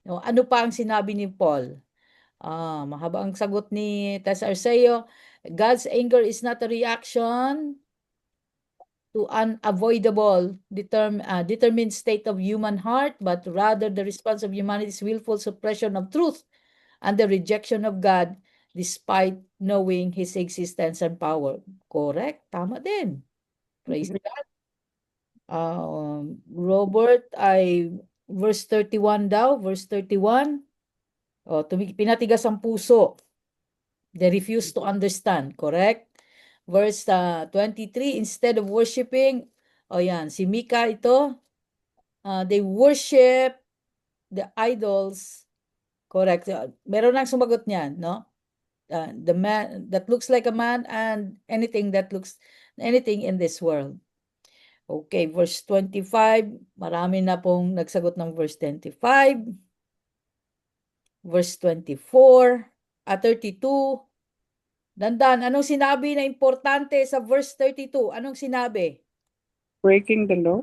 No, ano pa ang sinabi ni Paul? Mahaba ang sagot ni Tess Arceo. God's anger is not a reaction to unavoidable determined state of human heart, but rather the response of humanity's willful suppression of truth and the rejection of God despite knowing His existence and power. Correct? Tama din. Praise God. Robert ay verse 31 daw, verse 31. Pinatigas ang puso. They refuse to understand, correct? Verse 23, instead of worshiping, yan, si Mika ito, they worship the idols, correct? Meron nang sumagot niyan, no? The man that looks like a man and anything in this world. Okay, verse 25, marami na pong nagsagot ng verse 25. Verse 24, 32. Dandan, anong sinabi na importante sa verse 32? Anong sinabi? Breaking the law?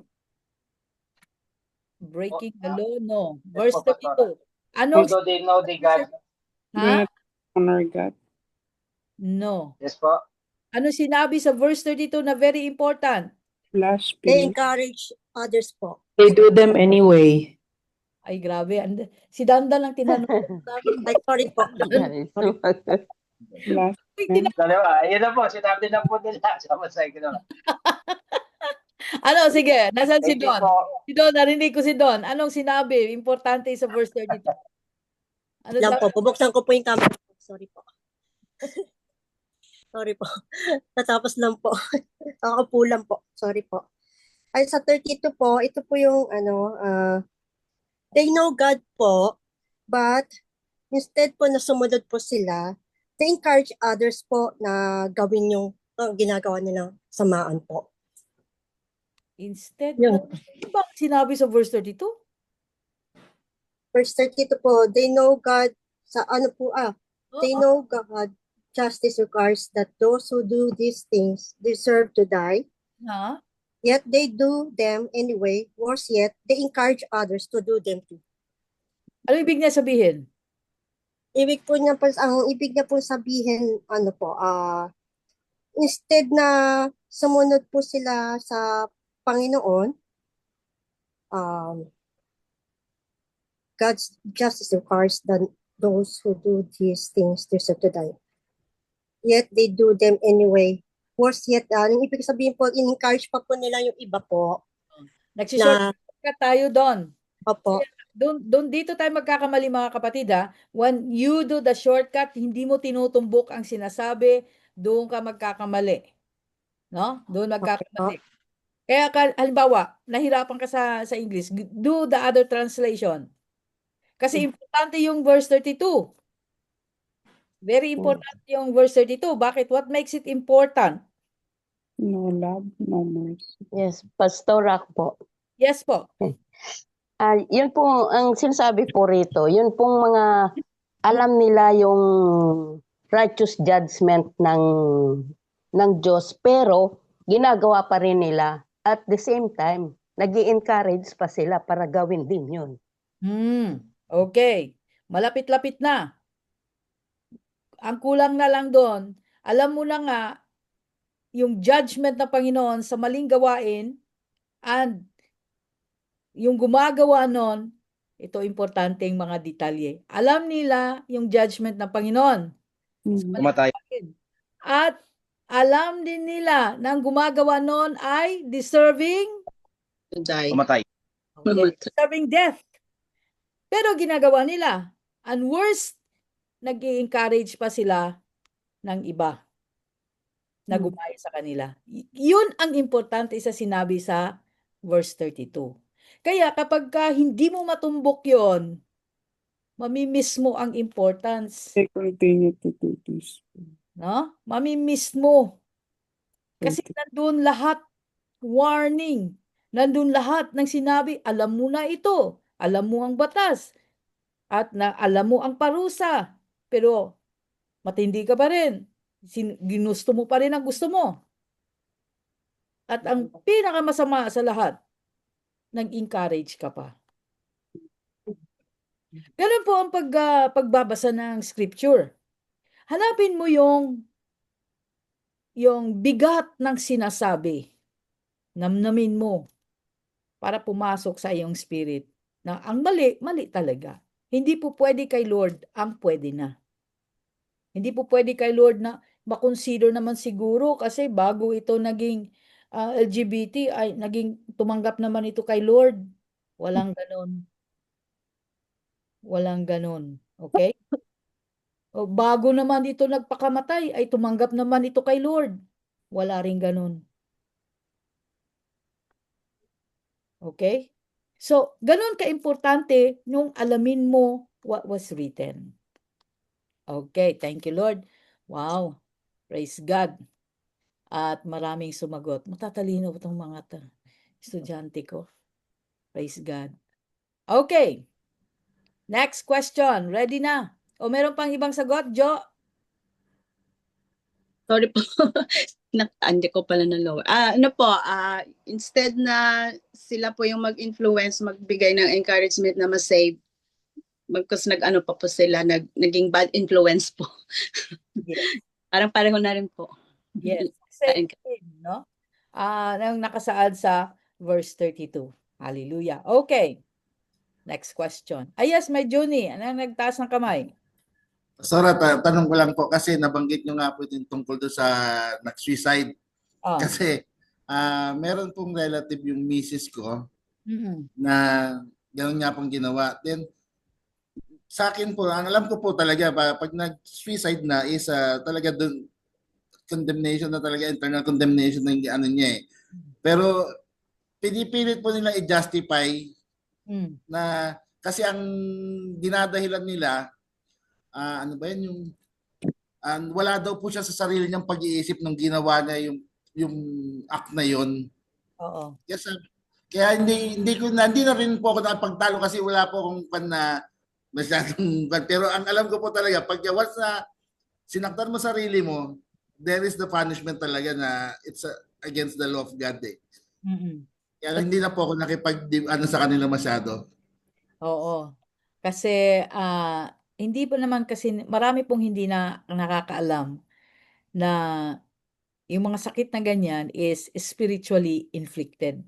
Breaking the law, no. Verse 32. Anong Although they know they God. Do Ha? not honor God? No. Yes po. Ano sinabi sa verse 32 na very important? They Blasphemy? encourage others po. They do them anyway. Ay, grabe. Si Dandan lang tinanong. Ay, sorry po. Blasphemy? Dalawa. Ayun na po. Sinabi na po nila. Sama-sama ko na. Ano, sige. Nasaan si Thank you Don? po. Si Don, narinig ko si Don. Anong sinabi? Importante sa verse 32. Ano Lang po, sabi? bubuksan ko po yung camera. Sorry po. Sorry po. Natapos lang po. Nakaupo lang po. Sorry po. Ay, sa 32 po, ito po yung they know God po, but instead po na sumunod po sila, they encourage others po na gawin yung ginagawa nilang samaan po. Instead, Yun. ano ba ang sinabi sa verse 32? Verse 32 po, they know God they know God justice requires that those who do these things deserve to die, Ha? yet they do them anyway. Worse yet, they encourage others to do them too. Ano ibig niya sabihin? Ang ibig niya po sabihin, instead na sumunod po sila sa Panginoon, God's justice requires that those who do these things deserve to die. Yet they do them anyway. Worse yet, ang ibig sabihin po, in-encourage pa po nila yung iba po. Nagsishortcut tayo doon. Opo. Doon dito tayo magkakamali mga kapatid ha. When you do the shortcut, hindi mo tinutumbok ang sinasabi, doon ka magkakamali. No? Doon magkakamali. Kaya halimbawa, nahirapan ka sa English, do the other translation. Kasi importante yung verse 32. Very important yung verse 32. Bakit? What makes it important? No love, no mercy. Yes, Pastora po. Yes po. Yun po ang sinasabi po rito. Yun pong mga alam nila yung righteous judgment ng Diyos, pero ginagawa pa rin nila. At the same time, nag-i-encourage pa sila para gawin din yun. Okay. Malapit-lapit na. Ang kulang na lang doon, alam mo na nga, yung judgment ng Panginoon sa maling gawain and yung gumagawa nun, ito importanteng mga detalye. Alam nila yung judgment ng Panginoon. Kumatay. At alam din nila na ang gumagawa nun ay deserving Kumatay. Okay, deserving death. Pero ginagawa nila. And worst, nag-i-encourage pa sila ng iba na gumaya sa kanila. Yun ang importante sa sinabi sa verse 32. Kaya kapag hindi mo matumbok yon, mamimiss mo ang importance. They continue to do this. No? Mamimiss mo. Kasi nandun lahat, warning. Nandun lahat ng sinabi, alam mo na ito. Alam mo ang batas. At alam mo ang parusa. Pero matindi ka pa rin. Ginusto mo pa rin ang gusto mo. At ang pinakamasama sa lahat, nag-encourage ka pa. Ganun po ang pagbabasa ng scripture. Hanapin mo yung bigat ng sinasabi. Namnamin mo para pumasok sa iyong spirit na ang mali, mali talaga. Hindi po pwede kay Lord ang pwede na. Hindi po pwede kay Lord na makonsider naman siguro kasi bago ito naging LGBT ay naging tumanggap naman ito kay Lord. Walang ganon. Walang ganon. Okay? O bago naman ito nagpakamatay ay tumanggap naman ito kay Lord. Wala ring ganon. Okay? So, ganon ka-importante nung alamin mo what was written. Okay, thank you Lord. Wow, praise God. At maraming sumagot. Matatalino itong mga estudyante ko. Praise God. Okay. Next question. Ready na? O meron pang ibang sagot, Jo? Sorry po. Nakatanda ko pala ng lower. Instead na sila po yung mag-influence, magbigay ng encouragement na ma-save, because nag-ano pa po sila, naging bad influence po. Yes. Parang pareho na rin po. Yes. Same, no? Nang nakasaad sa verse 32. Hallelujah. Okay. Next question. Yes, may Juni. Anong nagtaas ng kamay? Pastora, tanong ko lang po kasi nabanggit nyo nga po yung tungkol doon sa nag-suicide. Kasi meron pong relative yung misis ko na gano'n nga pong ginawa. Then, sa akin po, ang alam ko po talaga, pag nag-suicide na is talaga doon, condemnation na talaga, internal condemnation na yung ano niya eh. Pero, pinipilit po nila i-justify na kasi ang dinadahilan nila, ano ba yan, yung wala daw po siya sa sarili niyang pag-iisip nung ginawa niya yung act na yon. Oo. Kaya hindi na rin po ako nakapagtalo kasi wala po akong masyadong pero ang alam ko po talaga pag once na sinaktan mo sarili mo, there is the punishment talaga na it's against the law of God eh. Kaya hindi na po ako sa kanila masyado. Oo. Kasi hindi pa naman kasi marami pong hindi na nakakaalam na yung mga sakit na ganyan is spiritually inflicted.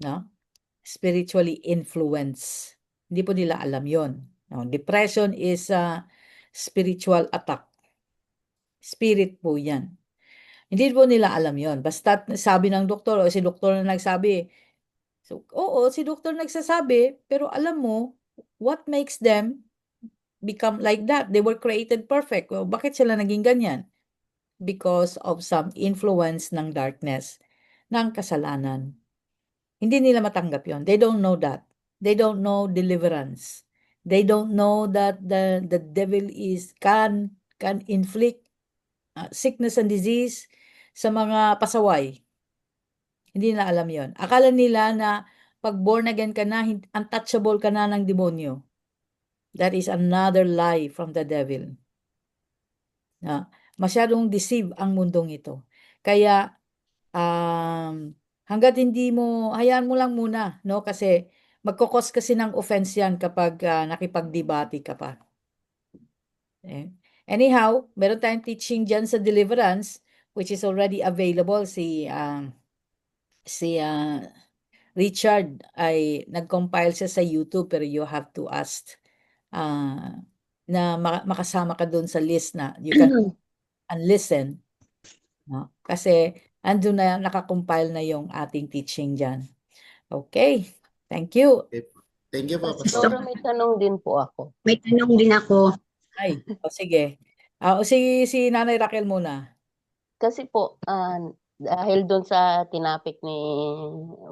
No? Spiritually influenced. Hindi po nila alam yon. No? Depression is a spiritual attack. Spirit po yan. Hindi po nila alam yon. Basta sabi ng doktor o si doktor na nagsabi. So, oo, si doktor nagsasabi, pero alam mo, what makes them become like that? They were created perfect. Well, bakit sila naging ganyan? Because of some influence ng darkness, ng kasalanan. Hindi nila matanggap yon. They don't know that. They don't know deliverance. They don't know that the devil can inflict sickness and disease sa mga pasaway. Hindi nila alam yon. Akala nila na pag born again ka na, untouchable ka na ng demonyo. That is another lie from the devil. Masyadong deceive ang mundong ito. Kaya hanggat hindi mo, hayaan mo lang muna, no? Kasi magkukos kasi ng offense yan kapag nakipagdebate ka pa. Anyhow, meron tayong teaching dyan sa deliverance, which is already available. Si Richard ay nag-compile siya sa YouTube, pero you have to ask na makasama ka doon sa list na you can listen. No? Kasi andun na, nakakompile na yung ating teaching dyan. Okay. Thank you. Thank you po, Pastora, Pastor. may tanong din po ako. May tanong din ako. Ay, sige. Si Nanay Raquel muna. Kasi po, dahil doon sa tinapik ni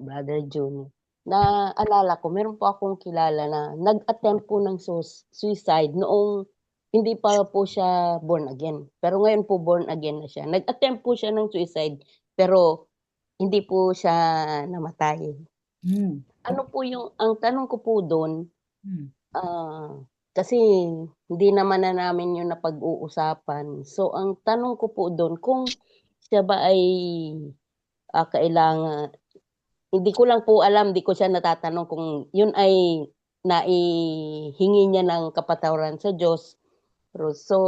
Brother Juni, naalala ko, meron po akong kilala na nag-attempt po ng suicide noong hindi pa po siya born again. Pero ngayon po born again na siya. Nag-attempt po siya ng suicide, pero hindi po siya namatay. Ano po ang tanong ko po doon, kasi hindi naman na namin yun napag-uusapan. So, ang tanong ko po doon, kung siya ba ay kailangan, hindi ko lang po alam, hindi ko siya natatanong kung yun ay naihingi niya ng kapatawaran sa Diyos. So,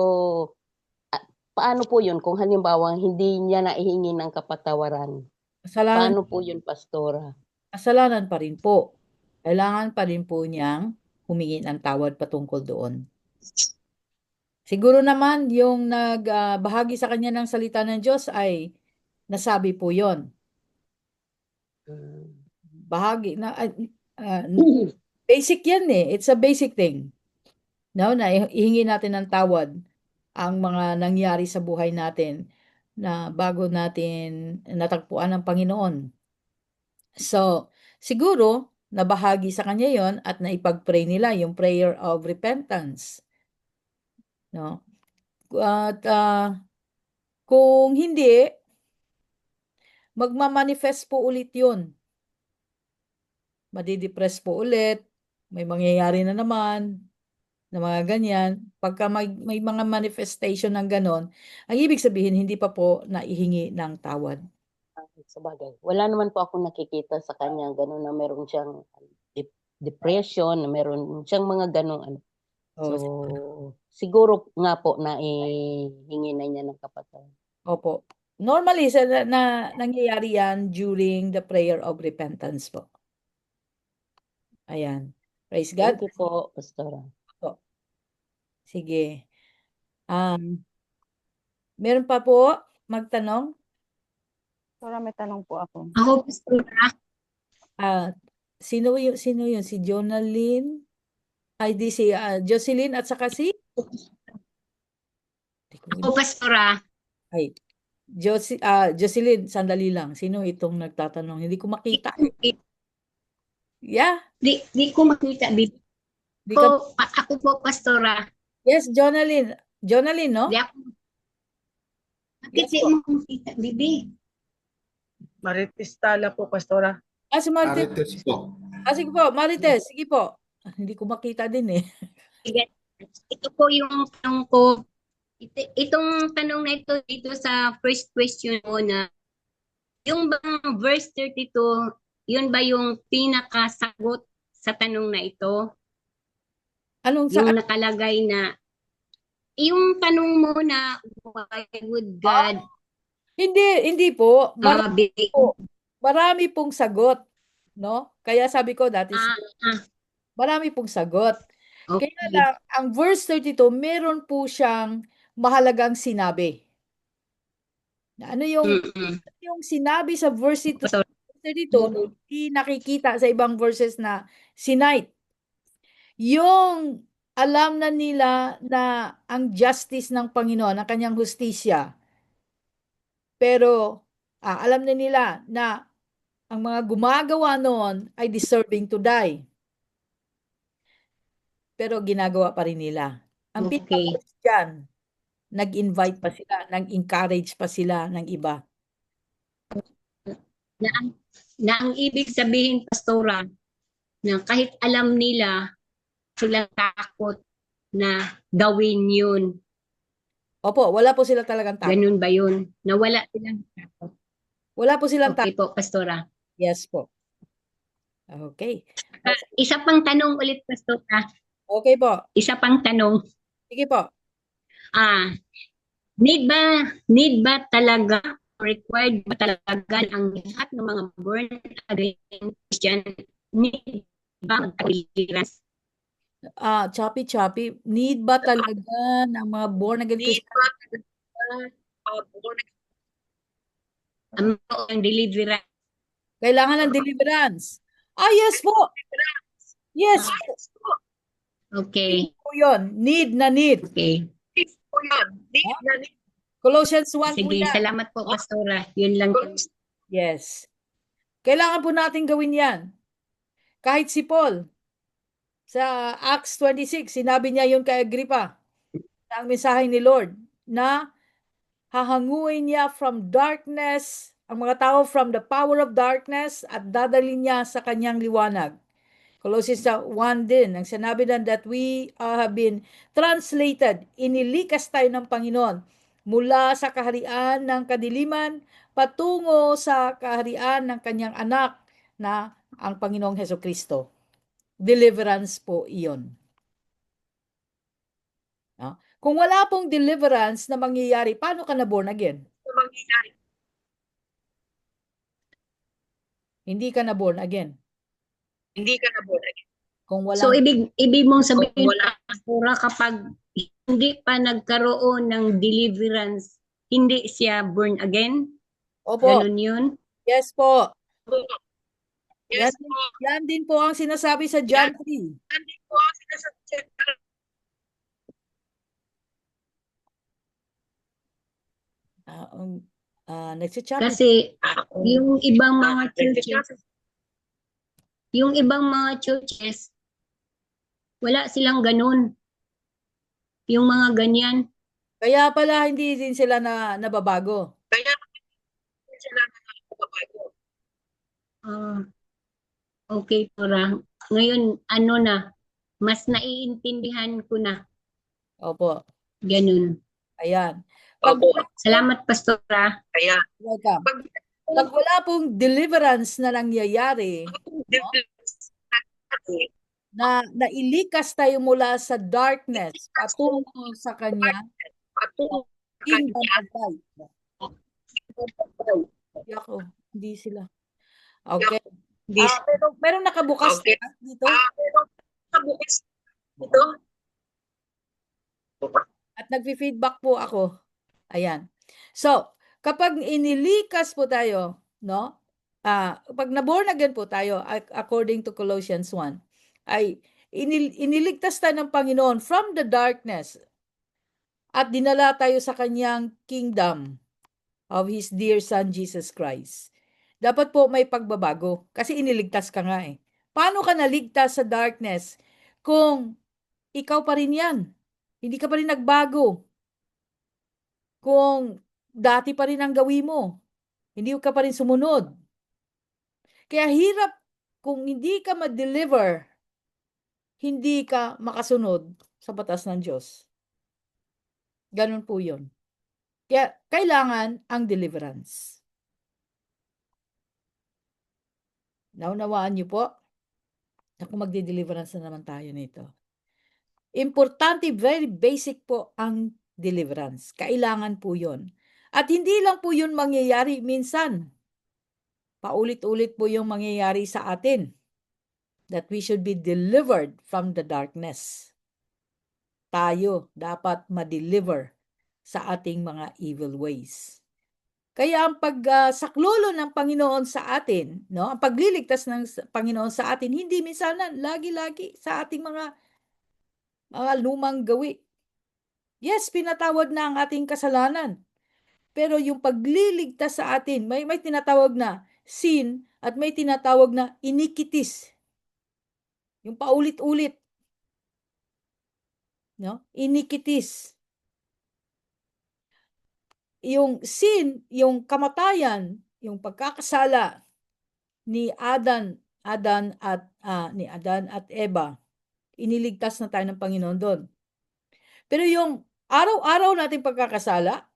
paano po yun kung halimbawa hindi niya naihingi ng kapatawaran? Kasalanan, Paano po yun, Pastora? kasalanan pa rin po. Kailangan pa rin po niyang humingi ng tawad patungkol doon. Siguro naman yung nagbahagi sa kanya ng salita ng Diyos ay nasabi po yon. Bahagi na basic yan eh. It's a basic thing. No, na ihingi natin ng tawad ang mga nangyari sa buhay natin na bago natin natagpuan ng Panginoon. So, siguro nabahagi sa kanya yon at naipag-pray nila yung prayer of repentance. No? At kung hindi, magmamanifest po ulit yun. Madidepress po ulit, may mangyayari na naman, na mga ganyan. Pagka may mga manifestation ng ganon, ang ibig sabihin, hindi pa po naihingi ng tawad. Sabagay. Wala naman po akong nakikita sa kanya gano'n na meron siyang depression, na meron siyang mga gano'ng So, siguro nga po na ihingi na niya ng kapatawaran. Opo. Normally, nangyayari yan during the prayer of repentance po. Ayan. Praise God. Thank you po, Pastora. Sige. Meron pa po magtanong? Pastora, may tanong po ako. Ako, Pastora. Sino yun? Si Jonalyn? Ay, di si Jocelyn at saka si? Ako, Pastora. Ay, Jocelyn, sandali lang. Sino itong nagtatanong? Hindi ko makita. Yeah? Di ko makita, Bibi. Ako po, Pastora. Yes, Jonalyn. Jonalyn, no? Di ako. Bakit di mo makita, Bibi? Marites Tala po, Pastora. Si Marites. Marites po. Sige po, Marites. Sige po. Hindi ko makita din eh. Ito po yung tanong ko. Itong tanong na ito dito sa first question mo na yung bang verse 32, yun ba yung pinakasagot sa tanong na ito? Anong yung nakalagay na yung tanong mo na why would God hindi po. Marami pong sagot, no? Kaya sabi ko that is marami pong sagot. Okay. Kaya lang, ang verse 32, meron po siyang mahalagang sinabi. Na ano yung sinabi sa verse 32, hindi nakikita sa ibang verses na sinight. Yung alam na nila na ang justice ng Panginoon, ang kanyang hustisya, pero alam na nila na ang mga gumagawa noon ay deserving to die. Pero ginagawa pa rin nila. Ang pinaka-worst dyan, nag-invite pa sila, nag-encourage pa sila ng iba. Na ang ibig sabihin, Pastora, na kahit alam nila, sila takot na gawin yun. Opo, wala po sila talagang takot. Ganun ba yun? Na wala silang takot. Wala po silang takot. Okay po, Pastora. Yes po. Okay. Isa pang tanong ulit, Pastora. Okay po. Isa pang tanong. Sige po. Need ba talaga, required ba talaga ang lahat ng mga born again Christian need ba mag-clearance? Choppy. Need ba talaga ng mga born again Christian? Ang deliverance. Kailangan ng deliverance. Yes po. Yes. Okay. Po yun. Need na need. Okay. Colossians 1 po Sige, yan. salamat po, Pastora. Yun lang po. Yes. Kailangan po natin gawin yan. Kahit si Paul, sa Acts 26, sinabi niya yun kay Agrippa, na ang mensahe ni Lord, na hahanguin niya from darkness, ang mga tao from the power of darkness, at dadalhin niya sa kanyang liwanag. Colossians 1 din, ang sinabi na that we have been translated, inilikas tayo ng Panginoon mula sa kaharian ng kadiliman patungo sa kaharian ng kanyang anak na ang Panginoong Hesukristo. Deliverance po iyon. No? Kung wala pong deliverance na mangyayari, paano ka na born again? Hindi ka na born again. Kung So, walang ibig mong sabihin, Pastora, kapag hindi pa nagkaroon ng deliverance, hindi siya born again? Opo. Ganun yun? Yes po. Yan din po ang sinasabi sa John 3. Nagsichapter. Kasi yung ibang mga churches, wala silang ganun. Yung mga ganyan. Kaya pala hindi din sila nababago. Okay, Tora. Ngayon, ano na, mas naiintindihan ko na. Opo. Ganun. Ayan. Salamat, Pastora. Welcome. Pag wala pong deliverance na nangyayari, no? na nailikas tayo mula sa darkness patungo sa kanya kingdom of light. Yako, hindi sila. Okay. Meron nakabukas dito. At nagfi-feedback po ako. Ayan. So, kapag inilikas po tayo, no? Pag na-born again po tayo, according to Colossians 1, ay iniligtas tayo ng Panginoon from the darkness at dinala tayo sa kanyang kingdom of His dear Son, Jesus Christ. Dapat po may pagbabago kasi iniligtas ka nga eh. Paano ka naligtas sa darkness kung ikaw pa rin yan? Hindi ka pa rin nagbago. Kung dati pa rin ang gawin mo, hindi ka pa rin sumunod. Kaya hirap kung hindi ka ma-deliver, hindi ka makasunod sa batas ng Diyos. Ganun po yun. Kaya kailangan ang deliverance. Naunawaan niyo po? Naku, magdi-deliverance na naman tayo nito. Importante, very basic po ang deliverance. Kailangan po yun. At hindi lang po yun mangyayari minsan. Paulit-ulit po yung mangyayari sa atin. That we should be delivered from the darkness. Tayo dapat ma-deliver sa ating mga evil ways. Kaya ang pagsaklolo ng Panginoon sa atin, no, ang pagliligtas ng Panginoon sa atin, hindi minsanan, lagi-lagi sa ating mga lumang gawi. Yes, pinatawad na ang ating kasalanan. Pero yung pagliligtas sa atin, may tinatawag na sin at may tinatawag na iniquities. Yung paulit-ulit. No? Iniquities. Yung sin, yung kamatayan, yung pagkakasala ni Adan at Eva, iniligtas na tayo ng Panginoon doon. Pero yung araw-araw nating pagkakasala,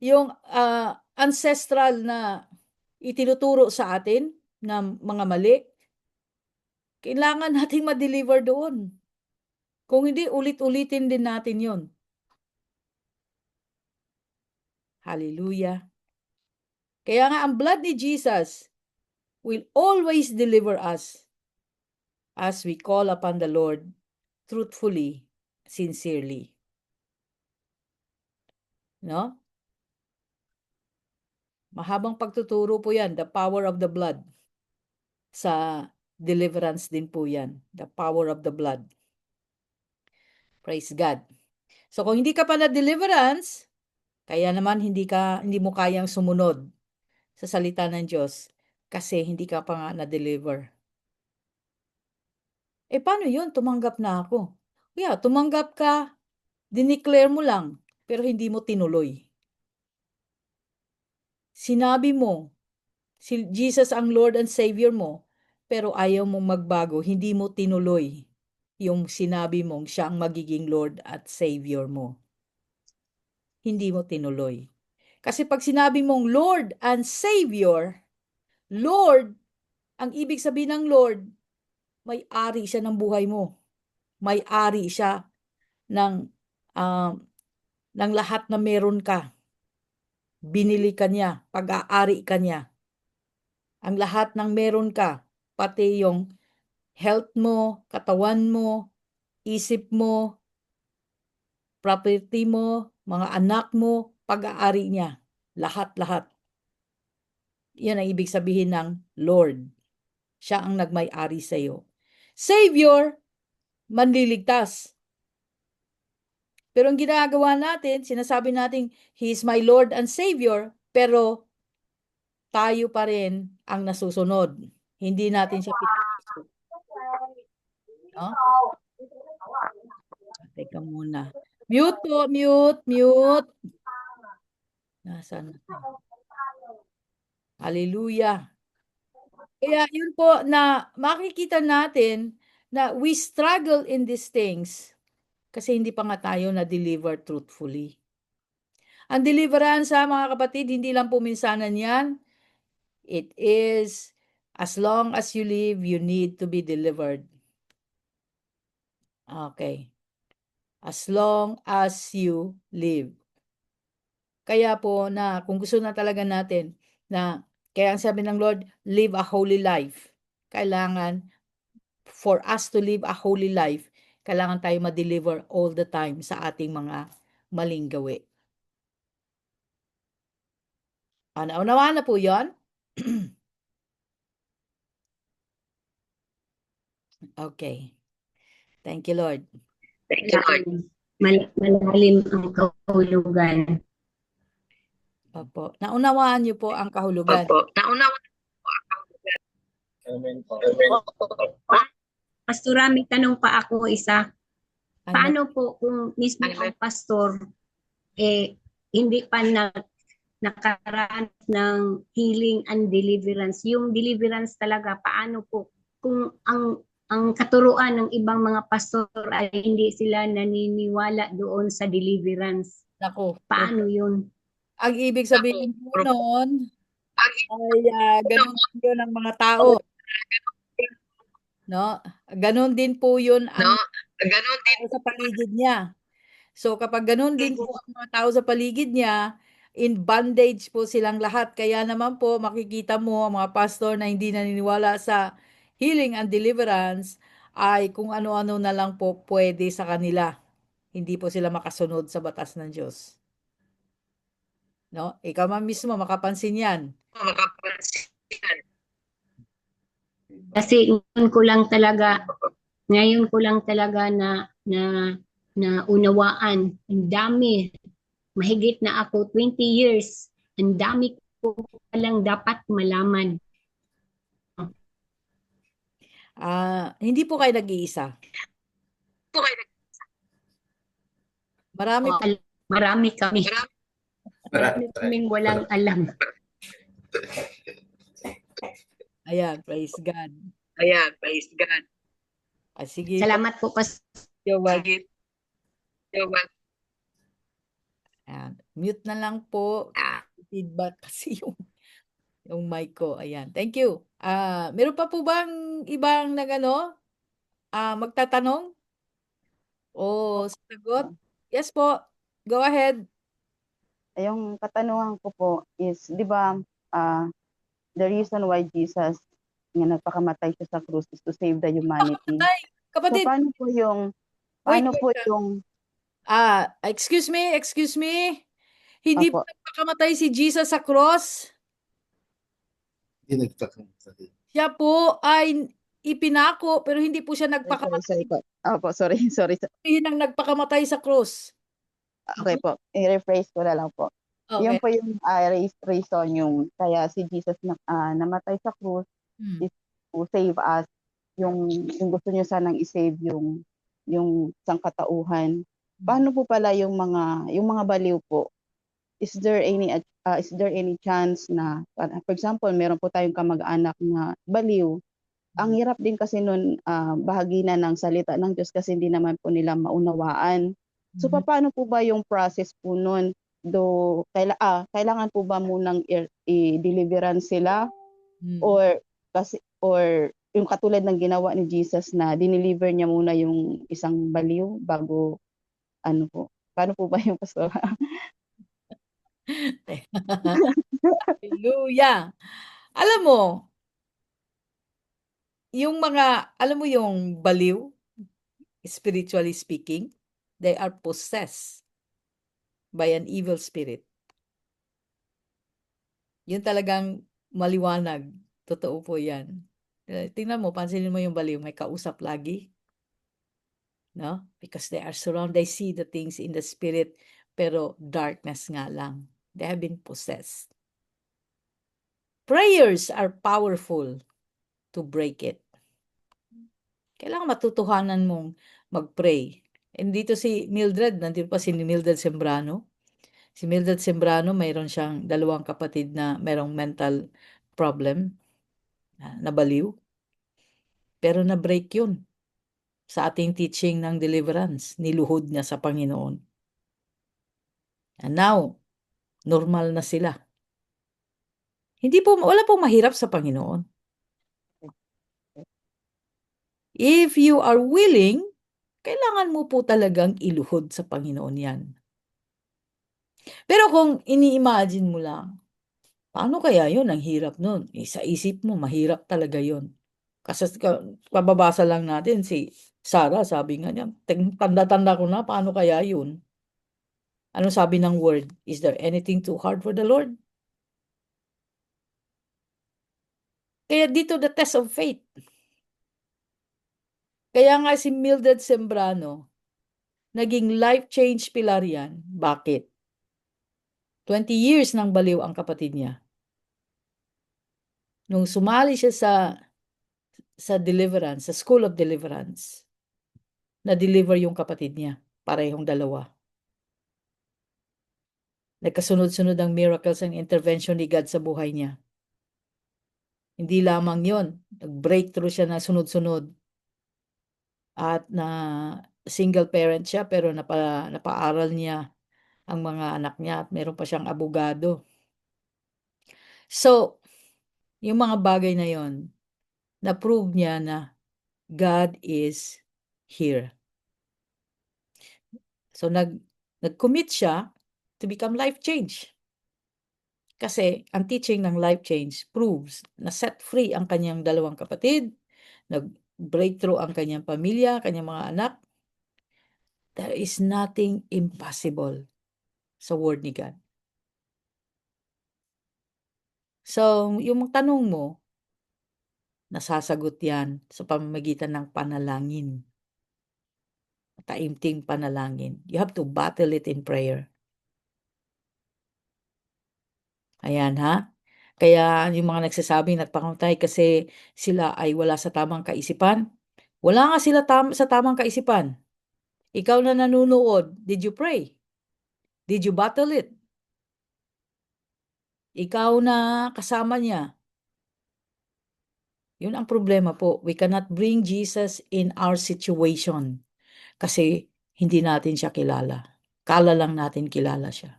yung ancestral na itinuturo sa atin na mga mali, kailangan nating ma-deliver doon. Kung hindi, ulit-ulitin din natin yon. Hallelujah. Kaya nga ang blood ni Jesus will always deliver us as we call upon the Lord truthfully, sincerely. No? Mahabang pagtuturo po yan, the power of the blood. sa deliverance din po yan. The power of the blood. Praise God. So kung hindi ka pa na-deliverance, kaya naman hindi mo kayang sumunod sa salita ng Diyos kasi hindi ka pa nga na-deliver. Paano yun? Tumanggap na ako. Yeah, tumanggap ka, dineclare mo lang, pero hindi mo tinuloy. Sinabi mo, si Jesus ang Lord and Savior mo, pero ayaw mong magbago, hindi mo tinuloy yung sinabi mong siya ang magiging Lord at Savior mo. Hindi mo tinuloy. Kasi pag sinabi mong Lord and Savior, Lord, ang ibig sabihin ng Lord, may-ari siya ng buhay mo. May-ari siya ng lahat na meron ka. Binili ka niya, pag-aari ka niya. Ang lahat ng meron ka, pati yung health mo, katawan mo, isip mo, property mo, mga anak mo, pag-aari niya. Lahat-lahat. Yan ang ibig sabihin ng Lord. Siya ang nagmay-ari sa iyo. Savior, manliligtas. Pero ang ginagawa natin, sinasabi natin, He is my Lord and Savior, pero tayo pa rin ang nasusunod. Hindi natin siya pinapasok. No? Teka muna. Mute po, mute. Nasaan na to? Hallelujah. Kaya yun po na makikita natin na we struggle in these things kasi hindi pa nga tayo na-deliver truthfully. Ang deliverance mga kapatid, hindi lang po minsanan yan. It is, as long as you live, you need to be delivered. Okay. As long as you live. Kaya po na kung gusto na talaga natin na, kaya ang sabi ng Lord, live a holy life. Kailangan, for us to live a holy life, kailangan tayo ma-deliver all the time sa ating mga maling gawi. Naunawaan na po yun? Okay. Thank you, Lord. Thank you, Lord. Malalim ang kahulugan. Opo. Naunawaan niyo po ang kahulugan. Opo. Naunawaan po ang kahulugan. Amen po. Pastora, may tanong pa ako isa. Paano po kung mismo ang pastor hindi pa nakaranas ng healing and deliverance? Yung deliverance talaga, paano po kung ang katuruan ng ibang mga pastor ay hindi sila naniniwala doon sa deliverance? Naku. Paano yun? Ang ibig sabihin po noon ay ganun yun ang mga tao. No? Ganun din po yun ang tao sa paligid niya. So kapag ganun din po ang mga tao sa paligid niya, in bondage po silang lahat. Kaya naman po makikita mo ang mga pastor na hindi naniniwala sa healing and deliverance ay kung ano-ano na lang po pwede sa kanila. Hindi po sila makasunod sa batas ng Diyos. No? Ikaw man mismo makapansin yan. Kasi ngayon ko lang talaga na unawaan. Ang dami. Mahigit na ako 20 years. Ang dami ko palang dapat malaman. Hindi po kayo nag-iisa. Marami po. Marami kami. Marami kaming walang alam. Ayan, praise God. Sige. Salamat po, Pastor. You're welcome. Ayan. Mute na lang po. Feedback kasi yung mic ko. Ayan. Thank you. Meron pa po bang ibang magtatanong? O sagot? Yes po. Go ahead. Yung katanungan ko po is, di ba, the reason why Jesus nga nagpakamatay siya sa krus is to save the humanity. Kapatid. So, paano po yung excuse me. Hindi po nagpakamatay si Jesus sa cross. Siya po ay ipinako pero hindi po siya Sorry, nagpakamatay. sorry po. Opo, sorry, sorry. Yun ang nagpakamatay sa krus. Okay po, i-rephrase ko na lang po. Yun Okay. po yung reason yung kaya si Jesus namatay sa krus Hmm. is to save us. Yung gusto niyo sanang i-save yung sangkatauhan. Paano po pala yung mga baliw po? Is there any chance na for example, meron po tayong kamag-anak na baliw? Ang hirap din kasi nun bahagi na ng salita ng Diyos kasi hindi naman po nila maunawaan. So paano po ba yung process po nun? Kailangan po ba munang i-deliverance sila or yung katulad ng ginawa ni Jesus na dineliver niya muna yung isang baliw bago ano po? Paano po ba yung pastor? Hallelujah. Alam mo, alam mo yung baliw, spiritually speaking, they are possessed by an evil spirit. Yun talagang maliwanag. Totoo po yan. Tingnan mo, pansinin mo yung baliw, may kausap lagi. No? Because they are surrounded, they see the things in the spirit, pero darkness nga lang. They have been possessed. Prayers are powerful to break it. Kailangan matutuhanan mong mag-pray. And dito si Mildred, nandito pa si Mildred Sembrano. Si Mildred Sembrano, mayroon siyang 2 kapatid na mayroong mental problem, nabaliw. Pero na-break yun sa ating teaching ng deliverance. Niluhod niya sa Panginoon. And now, normal na sila. Wala pong mahirap sa Panginoon. If you are willing, kailangan mo po talagang iluhod sa Panginoon yan. Pero kung ini-imagine mo lang, paano kaya yun? Ang hirap nun. Sa isip mo, mahirap talaga yun. Kasi kababasa lang natin si Sarah, sabi nga niya, tanda-tanda ko na, paano kaya yun? Ano sabi ng word? Is there anything too hard for the Lord? Kaya dito the test of faith. Kaya nga si Mildred Sembrano, naging life change pilar yan. Bakit? 20 years nang baliw ang kapatid niya. Nung sumali siya sa deliverance, sa school of deliverance, na-deliver yung kapatid niya. Parehong 2. Nagkasunod-sunod ang miracles and intervention ni God sa buhay niya. Hindi lamang yon, nag-breakthrough siya na sunod-sunod. At na single parent siya pero napaaral niya ang mga anak niya at meron pa siyang abogado. So, yung mga bagay na yon, na-prove niya na God is here. So, nag-commit siya to become life change. Kasi ang teaching ng life change proves na set free ang kanyang 2 kapatid, nag-breakthrough ang kanyang pamilya, kanyang mga anak. There is nothing impossible sa word ni God. So, yung tanong mo, nasasagot yan sa pamamagitan ng panalangin. Taimting panalangin. You have to battle it in prayer. Ayan ha. Kaya yung mga nagsasabing nagpakamatay kasi sila ay wala sa tamang kaisipan. Wala nga sila sa tamang kaisipan. Ikaw na nanunood, did you pray? Did you battle it? Ikaw na kasama niya. Yun ang problema po. We cannot bring Jesus in our situation kasi hindi natin siya kilala. Kala lang natin kilala siya.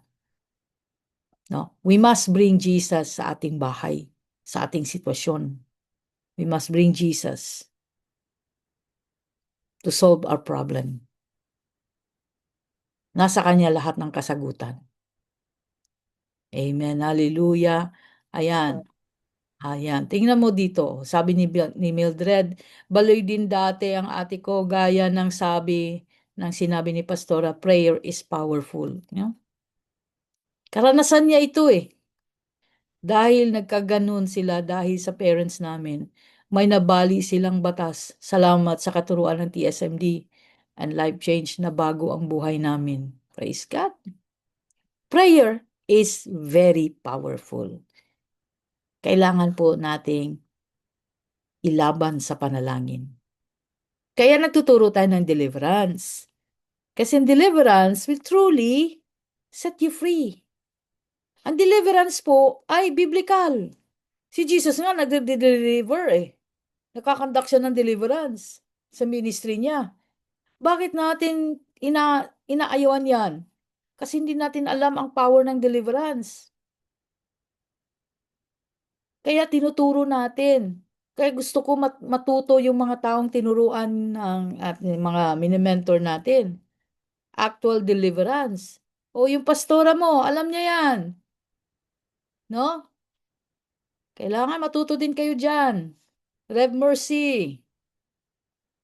No? We must bring Jesus sa ating bahay, sa ating sitwasyon. We must bring Jesus to solve our problem. Nasa kanya lahat ng kasagutan. Amen. Hallelujah. Ayan. Ayan. Tingnan mo dito. Sabi ni Mildred, baloy din dati ang ate ko gaya ng sinabi ni Pastora, prayer is powerful. No? Karanasan niya ito eh. Dahil nagkaganon sila dahil sa parents namin, may nabali silang batas. Salamat sa katuruan ng TSMD and life change na bago ang buhay namin. Praise God. Prayer is very powerful. Kailangan po nating ilaban sa panalangin. Kaya nagtuturo tayo ng deliverance. Kasi ang deliverance will truly set you free. Ang deliverance po ay biblical. Si Jesus nga nagde-deliver eh. Nakakandak siya ng deliverance sa ministry niya. Bakit natin inaayawan yan? Kasi hindi natin alam ang power ng deliverance. Kaya tinuturo natin. Kaya gusto ko matuto yung mga taong tinuruan at mga mini-mentor natin. Actual deliverance. O yung pastora mo, alam niya yan. No? Kailangan matuto din kayo dyan. Rev Mercy.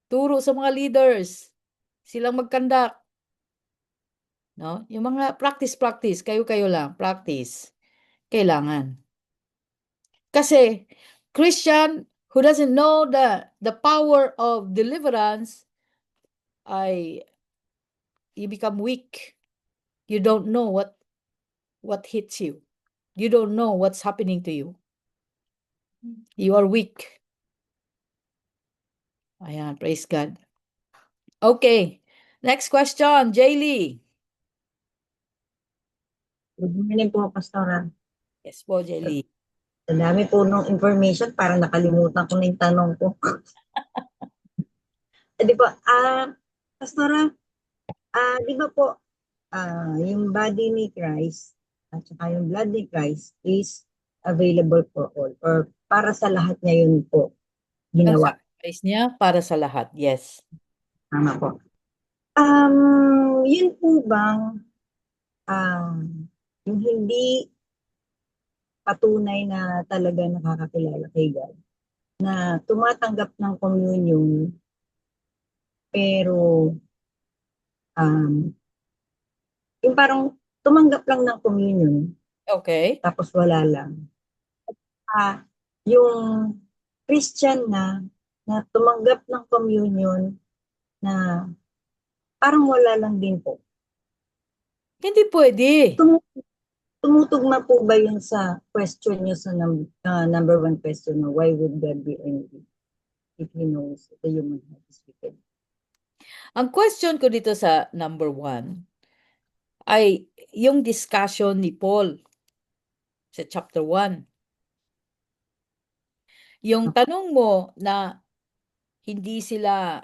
Turo sa mga leaders. Silang magkandak. No? Yung mga practice, kayo lang, practice. Kailangan. Kasi, Christian who doesn't know the power of deliverance, you become weak. You don't know what hits you. You don't know what's happening to you. You are weak. Ayan, praise God. Okay, next question, Jaylee. Good morning po, Pastora. Yes po, Jaylee. Ang dami po ng information, parang nakalimutan ko na yung tanong ko. Di ba, Pastora, di ba po, yung body ni Christ at saka yung blood ni Christ is available for all or para sa lahat niya yun po ginawa. Ang sacrifice niya para sa lahat, yes. Tama po. Yun po bang yung hindi patunay na talaga nakakakilala kay God, na tumatanggap ng communion, pero yung parang tumanggap lang ng communion, okay, tapos wala lang. Yung Christian na tumanggap ng communion na parang wala lang din po. Hindi pwede. Tumutugma po ba yun sa question nyo sa number one question na why would God be angry if He knows the human heart is wicked? Ang question ko dito sa number 1 ay yung discussion ni Paul sa chapter 1. Yung tanong mo na hindi sila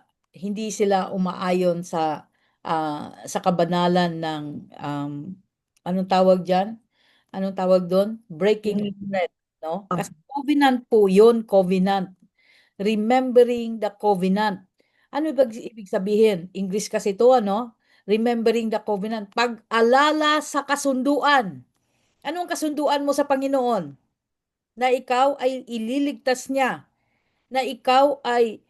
umaayon sa kabanalan ng anong tawag diyan? Anong tawag doon? Breaking bread, no? Kasi covenant po 'yun, covenant. Remembering the covenant. Ano ibig sabihin? English kasi ito, ano? Remembering the covenant. Pag-alala sa kasunduan. Anong kasunduan mo sa Panginoon? Na ikaw ay ililigtas niya. Na ikaw ay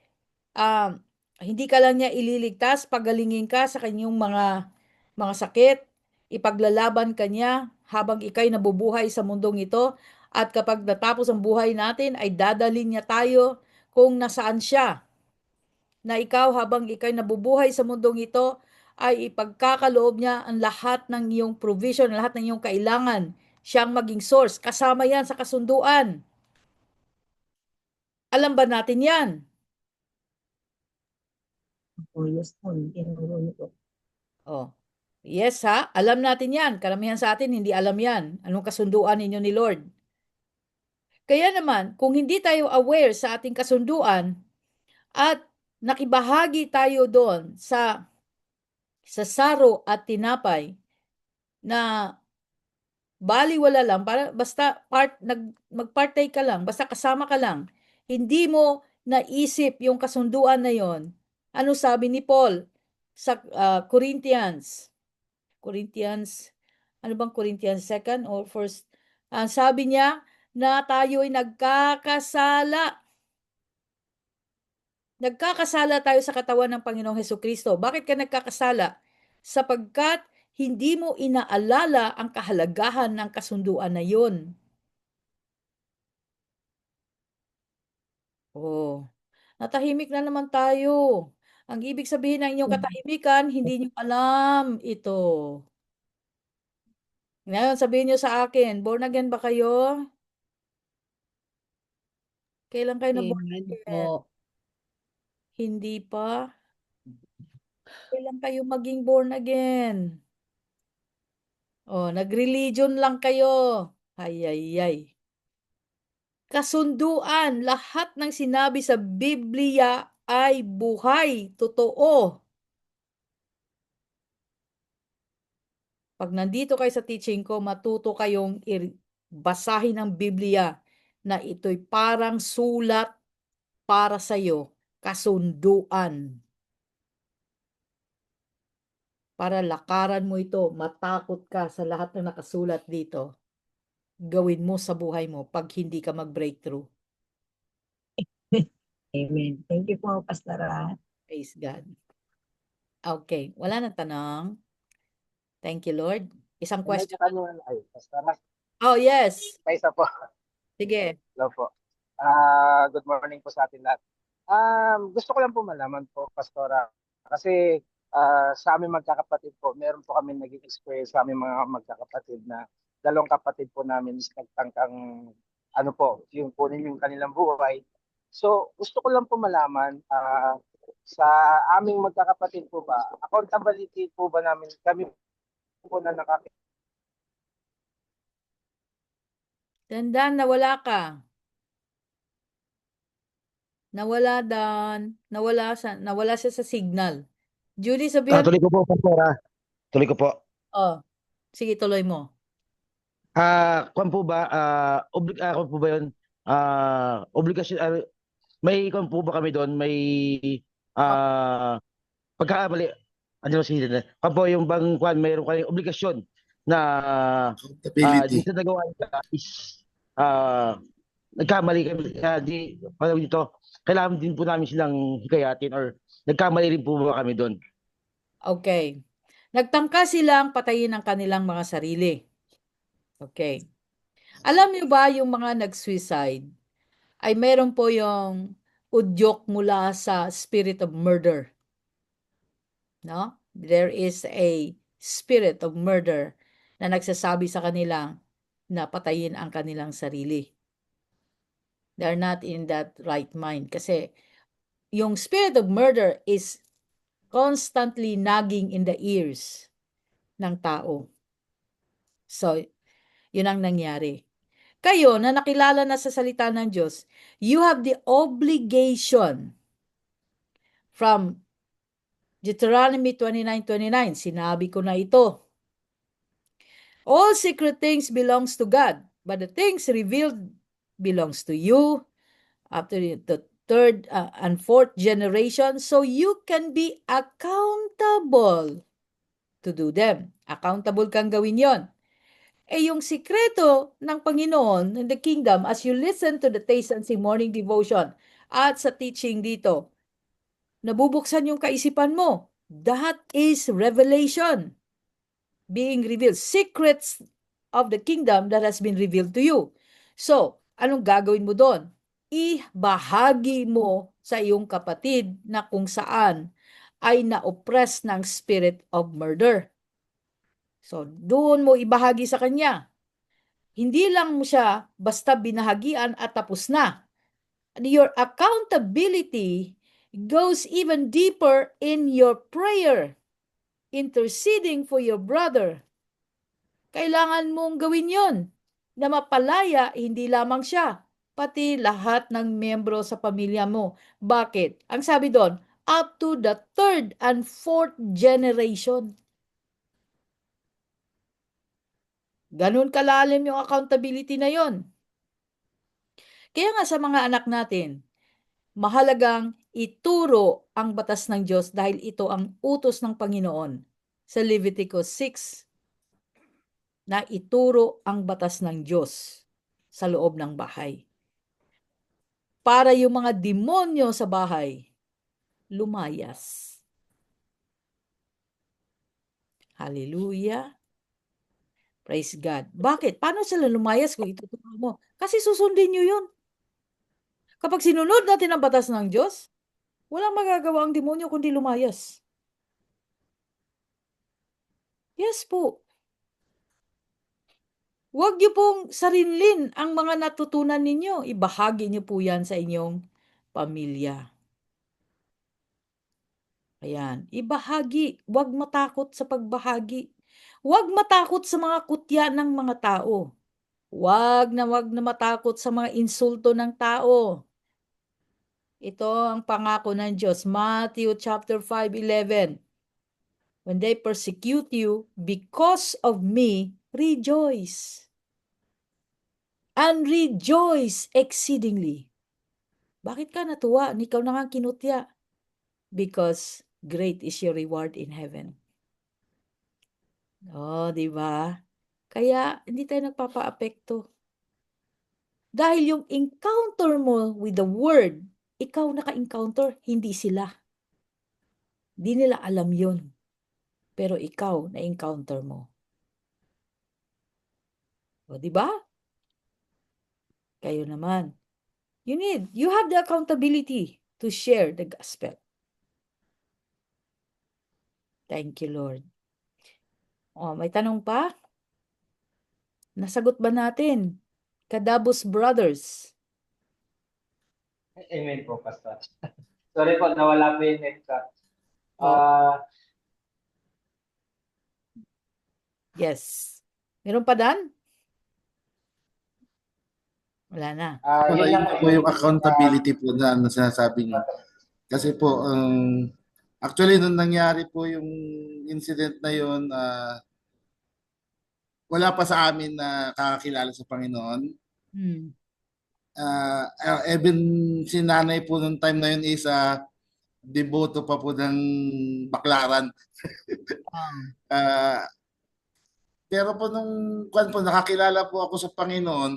hindi ka lang niya ililigtas, pagalingin ka sa kanyang mga sakit, ipaglalaban ka niya habang ikay nabubuhay sa mundong ito, at kapag natapos ang buhay natin ay dadalhin niya tayo kung nasaan siya. Na ikaw habang ikay nabubuhay sa mundong ito ay ipagkakaloob niya ang lahat ng iyong provision, lahat ng iyong kailangan. Siyang maging source. Kasama yan sa kasunduan. Alam ba natin yan? Oh, yes po. Tinuro niyo po. Oh. Yes ha, alam natin yan. Karamihan sa atin hindi alam yan. Anong kasunduan ninyo ni Lord? Kaya naman, kung hindi tayo aware sa ating kasunduan at nakibahagi tayo doon sa saro at tinapay na baliwala lang, basta mag-partake ka lang, basta kasama ka lang, hindi mo naisip yung kasunduan na yon. Ano sabi ni Paul sa Corinthians, ano bang Corinthians 2nd or 1st? Sabi niya na tayo ay nagkakasala. Nagkakasala tayo sa katawan ng Panginoong Hesukristo. Bakit ka nagkakasala? Sapagkat hindi mo inaalala ang kahalagahan ng kasunduan na yun. Oh, natahimik na naman tayo. Ang ibig sabihin ng inyong katahimikan, hindi niyo alam ito. Ngayon, sabihin niyo sa akin, born again ba kayo? Kailan kayo na born Amen again? po. Hindi pa. Kailan kayo maging born again? Oh, nag-religion lang kayo. Ay. Kasunduan, lahat ng sinabi sa Biblia ay buhay, totoo. Pag nandito kayo sa teaching ko, matuto kayong basahin ang Biblia na ito'y parang sulat para sa'yo, kasunduan. Para lakaran mo ito, matakot ka sa lahat na nakasulat dito. Gawin mo sa buhay mo pag hindi ka mag-breakthrough. Amen. Thank you po, Pastora. Praise God. Okay, wala nang tanong. Thank you, Lord. Isang question. Oh, yes. May isa po. Sige. Hello po. Good morning po sa atin lahat. Gusto ko lang po malaman po, Pastora, kasi sa aming magkakapatid po, meron po kami naging experience sa aming mga magkakapatid na dalawang kapatid po namin is nagtangkang yung kunin yung kanilang buhay. So, gusto ko lang po malaman, sa aming magkakapatid po ba, accountability po ba namin, kami po na Tandaan, nawala ka. Nawala Dan. Nawala siya sa signal. Julie, sabihan. Tuloy ko po, Pastora. Tuloy ko po. Oh, sige, tuloy mo. Kung po ba, kung po ba yun, obligasyon, may kung po ba kami doon, may pagkakamali, ano si kung po yung bang kwan, mayroon kayong obligasyon na dito nagawa nila is nagkamali kami, paano dito, kailangan din po namin silang hikayatin or nagkamali rin po ba kami doon? Okay. Nagtangka silang patayin ang kanilang mga sarili. Okay. Alam niyo ba yung mga nag-suicide ay meron po yung udyok mula sa spirit of murder. No? There is a spirit of murder na nagsasabi sa kanila na patayin ang kanilang sarili. They're not in that right mind kasi yung spirit of murder is constantly nagging in the ears ng tao. So, yun ang nangyari. Kayo na nakilala na sa salita ng Diyos, you have the obligation from Deuteronomy 29:29. Sinabi ko na ito. All secret things belongs to God, but the things revealed belongs to you after the third and fourth generation, so you can be accountable to do them. Accountable kang gawin yon. Yung sikreto ng Panginoon in the kingdom, as you listen to the Taste and See morning devotion at sa teaching dito, nabubuksan yung kaisipan mo. That is revelation. Being revealed. Secrets of the kingdom that has been revealed to you. So, anong gagawin mo doon? Ibahagi mo sa iyong kapatid na kung saan ay na-oppress ng spirit of murder. So, doon mo ibahagi sa kanya. Hindi lang mo siya basta binahagian at tapos na. Your accountability goes even deeper in your prayer, interceding for your brother. Kailangan mong gawin yon na mapalaya hindi lamang siya, pati lahat ng miyembro sa pamilya mo. Bakit? Ang sabi doon, up to the third and fourth generation. Ganun kalalim yung accountability na yon. Kaya nga sa mga anak natin, mahalagang ituro ang batas ng Diyos dahil ito ang utos ng Panginoon sa Leviticus 6 na ituro ang batas ng Diyos sa loob ng bahay. Para yung mga demonyo sa bahay, lumayas. Hallelujah. Praise God. Bakit? Paano sila lumayas kung ituturo mo? Kasi susundin nyo yun. Kapag sinunod natin ang batas ng Diyos, walang magagawa ang demonyo kundi lumayas. Yes po. Huwag niyo pong sarinlin ang mga natutunan ninyo. Ibahagi niyo po yan sa inyong pamilya. Ayan, ibahagi. Huwag matakot sa pagbahagi. Huwag matakot sa mga kutya ng mga tao. Huwag na matakot sa mga insulto ng tao. Ito ang pangako ng Diyos. Matthew chapter 5:11. When they persecute you because of me, rejoice. And rejoice exceedingly. Bakit ka natuwa? Ikaw na nga kinutya. Because great is your reward in heaven. Oh, di ba? Kaya hindi tayo nagpapa-apekto. Dahil yung encounter mo with the word, ikaw naka-encounter, hindi sila. Di nila alam yun. Pero ikaw na-encounter mo. O, di ba? Kayo naman. You have the accountability to share the gospel. Thank you, Lord. O, may tanong pa? Nasagot ba natin? Kadabos Brothers. Amen po, Pastor. Sorry po, nawala po yung net ka. Yes. Meron pa, Dan? Wala na. Wala, yun po yung accountability po na sinasabi niyo. Kasi po, actually, nung nangyari po yung incident na yun, wala pa sa amin na kakakilala sa Panginoon. Even si nanay po nung time na yun is deboto pa po ng baklaran. Pero po nung nakakilala po ako sa Panginoon,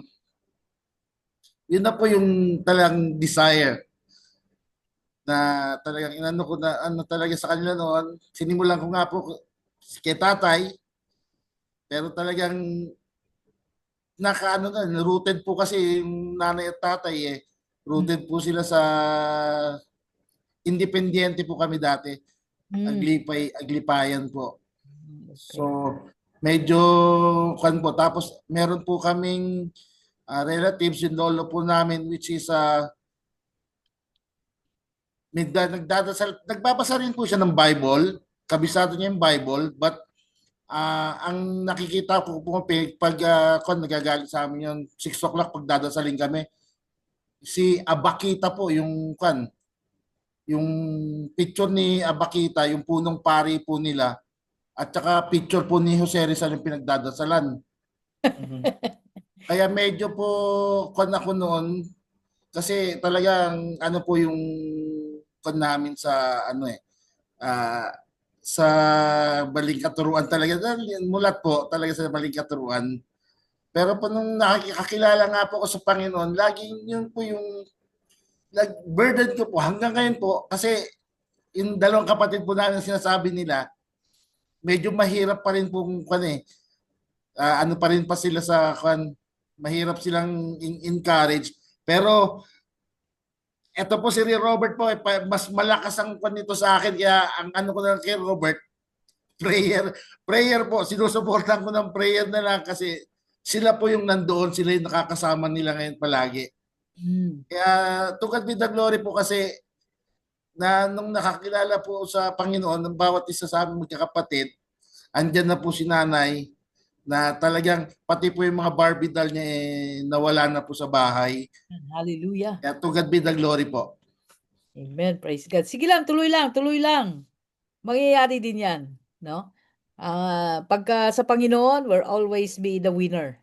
yun na po yung talagang desire na talagang inano ko na talaga sa kanila noon. Sinimulan ko nga po kay tatay, pero talagang rooted po kasi yung nanay at tatay rooted po sila sa independyente po kami dati. Aglipayan po. So medyo po. Tapos meron po kaming relatives, yung lolo po namin, which is nagbabasa rin po siya ng Bible. Kabisado niya yung Bible, but ang nakikita ko po pag nagagalit sa amin yung 6 o'clock pag dadasalin kami, si Abakita po yung yung picture ni Abakita, yung punong pari po nila, at saka picture po ni Jose Rizal yung pinagdadasalan. Kaya medyo po ako noon, kasi talagang po yung namin sa sa balingkaturuan talaga. Mulat po talaga sa balingkaturuan. Pero po nung nakakilala nga po ako sa Panginoon, laging yun po yung burden ko po hanggang ngayon po, kasi yung dalawang kapatid po namin sinasabi nila, medyo mahirap pa rin pong pa rin pa sila sa mahirap silang encourage. Pero eto po si Robert po, mas malakas ang nito sa akin, kaya ang ko na kay Robert, prayer po, sinusuportan ko ng prayer na lang, kasi sila po yung nandoon, sila yung nakakasama nila ngayon palagi. Kaya to God be the glory po, kasi na nung nakakilala po sa Panginoon ng bawat isa sa aming magkakapatid, andyan na po si nanay, na talagang pati po yung mga Barbie doll niya nawala na po sa bahay. Hallelujah. Kaya to God be the glory po. Amen. Praise God. Sige lang, tuloy lang, tuloy lang. Mangyayari din yan, no? Pagka sa Panginoon, we'll always be the winner.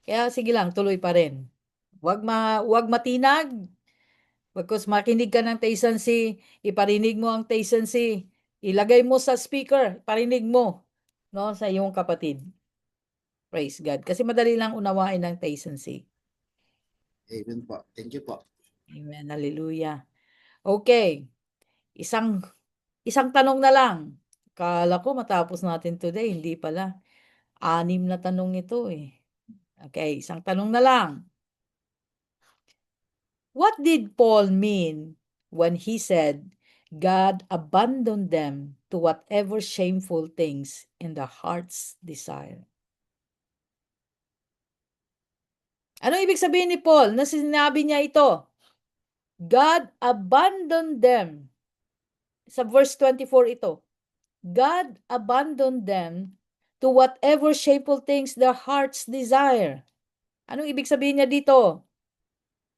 Kaya sige lang, tuloy pa rin. Huwag matinag. Because makinig ka ng Taysan C, iparinig mo ang Taysan C. Ilagay mo sa speaker, parinig mo, no, sa iyong kapatid. Praise God. Kasi madali lang unawain ng Taysan C. Amen po. Thank you po. Amen. Hallelujah. Okay. Isang tanong na lang. Kala ko matapos natin today. Hindi pala. 6 na tanong ito eh. Okay. Isang tanong na lang. What did Paul mean when he said God abandoned them to whatever shameful things in the heart's desire? Ano ibig sabihin ni Paul na sinabi niya ito? God abandoned them. Sa verse 24 ito. God abandoned them to whatever shameful things their hearts desire. Anong ibig sabihin niya dito?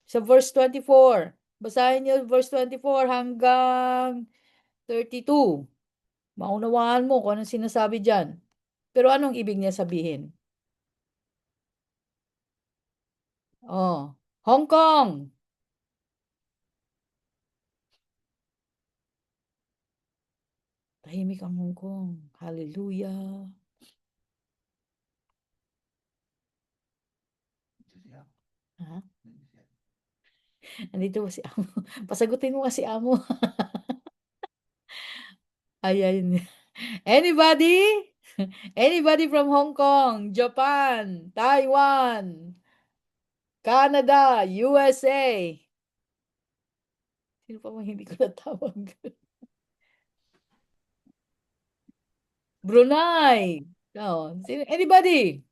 Sa verse 24. Basahin niyo verse 24 hanggang 32. Maunawaan mo kung anong sinasabi dyan. Pero anong ibig niya sabihin? Oh, Hong Kong. Tahimik ang Hong Kong. Hallelujah. Ha? Andito ba si Amo? Pasagutin mo kasi Amo. Ayan. Anybody? Anybody from Hong Kong, Japan, Taiwan, Canada, USA? Sino pa mga hindi ko natawag? Brunei. No. Anybody?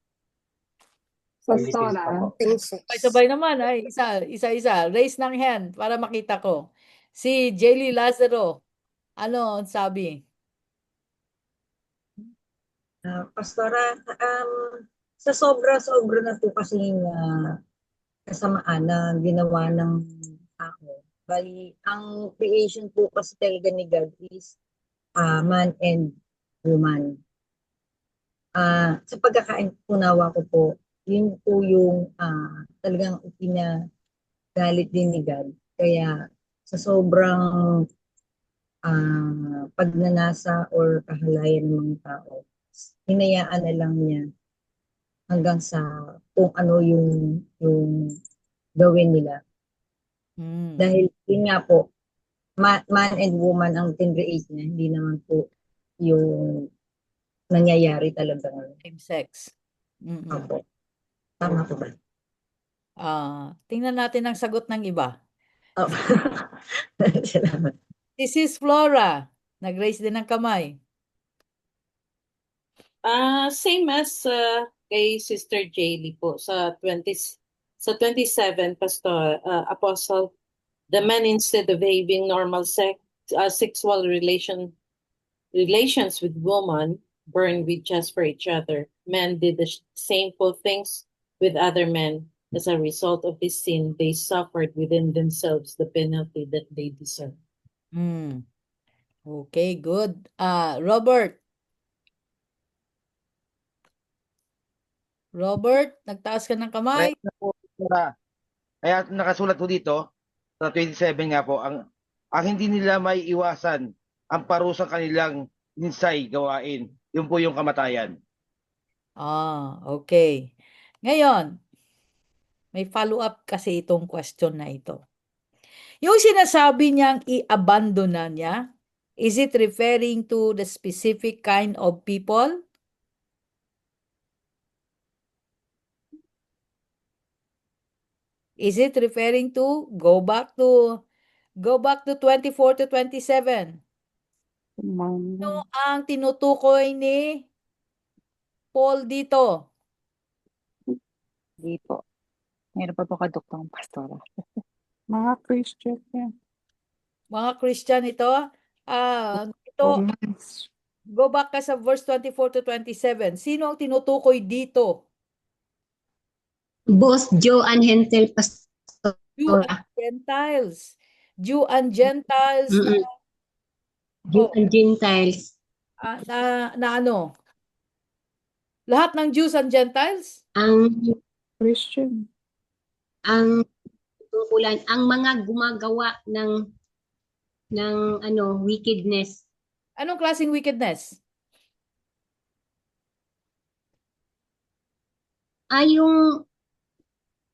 Pastora. Sabay naman ay isa. Raise ng hand para makita ko. Si Jelly Lazaro. Ano ang sabi? Pastora, sa sobra-sobra na po kasi yung kasamaan na ginawa ng tao. Bali, ang creation po kasi talaga ni God is man and woman. Sa pagkakaunawa ko po, yun po yung talagang ipinagalit din ni God. Kaya sa sobrang pagnanasa or kahalayan ng mga tao, hinayaan na lang niya hanggang sa kung ano yung gawin nila. Dahil yun nga po, man and woman ang tinreate niya, hindi naman po yung nangyayari talaga ngayon. Same sex. Opo. Tama po ba? Tingnan natin ang sagot ng iba. Salamat. This is Flora. Nag-raise din ng kamay. Same as kay Sister Jaylee po sa 27 Pastor Apostle, the men instead of having normal sexual relations with women burned with just for each other. Men did the shameful things with other men. As a result of this sin, they suffered within themselves the penalty that they deserve. Okay, good. Robert. Robert, nagtaas ka ng kamay. Kaya nakasulat po dito, sa 27 nga po, ang hindi nila may iwasan ang parusang kanilang minsay gawain. Yun po yung kamatayan. Okay. Ngayon, may follow-up kasi itong question na ito. Yung sinasabi niyang i-abandon na niya, is it referring to the specific kind of people? Is it referring to go back to 24 to 27? Ano ang tinutukoy ni Paul dito? Hindi po. Meron pa po kaduktong pastora. Mga Christian yan. Mga Christian ito? Go back ka sa verse 24 to 27. Sino ang tinutukoy dito? Both Jew and Gentile, Pastor. Jew and Gentiles. Jew and Gentiles. Jew and Gentiles. Na ano? Lahat ng Jews and Gentiles? Ang Christian. Ang tungkulan, ang mga gumagawa ng wickedness. Anong klaseng wickedness?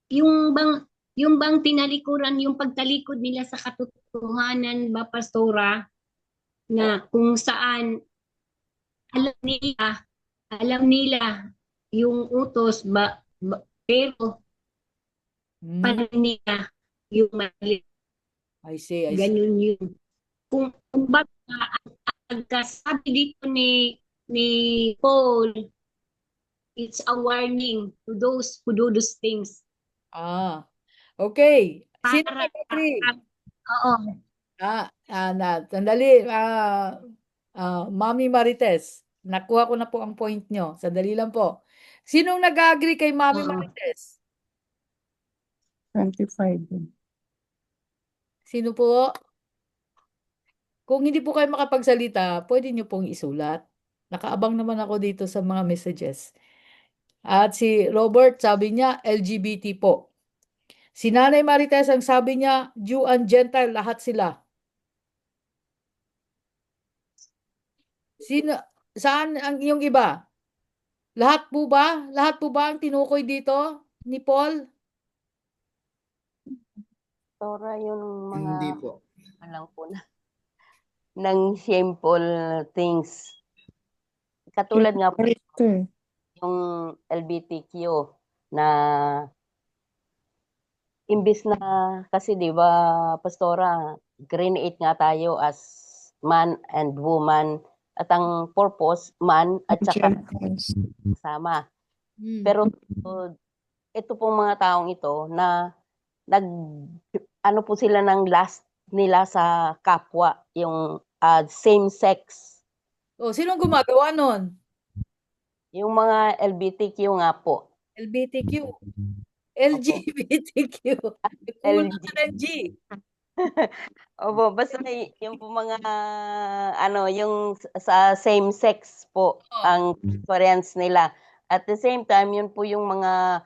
Yung bang tinalikuran, yung pagtalikod nila sa katotohanan ba, Pastora, na kung saan alam nila yung utos pero paano nila yung mali. I see. Ganun yun. Kung baga, ang kasabi dito ni Paul, it's a warning to those who do those things. Okay. Sino Para, nag-agree? oo. Sandali. Mami Marites, nakuha ko na po ang point nyo. Sandali lang po. Sinong nag-agree kay Mami Marites? 25 din. Sino po? Kung hindi po kayo makapagsalita, pwede nyo pong isulat. Nakaabang naman ako dito sa mga messages. At si Robert, sabi niya, LGBT po. Si Nanay Marites, ang sabi niya, Jew and Gentile, lahat sila. Saan ang iyong iba? Lahat po ba? Lahat po ba ang tinukoy dito ni Paul? Tora, yung mga Hindi po. alam po na ng shameful things. Katulad nga po yung LGBTQ na imbis na kasi 'di ba Pastora, create nga tayo as man and woman at ang purpose man at saka sama. Pero ito pong mga taong ito na ano po sila ng last nila sa kapwa, yung same sex. Sinong gumagawa nun? Yung mga LGBTQ nga po. LGBTQ. LGBTQ. Kulang ka ng G. Opo, basta yung po mga yung sa same sex po ang preference nila. At the same time, yun po yung mga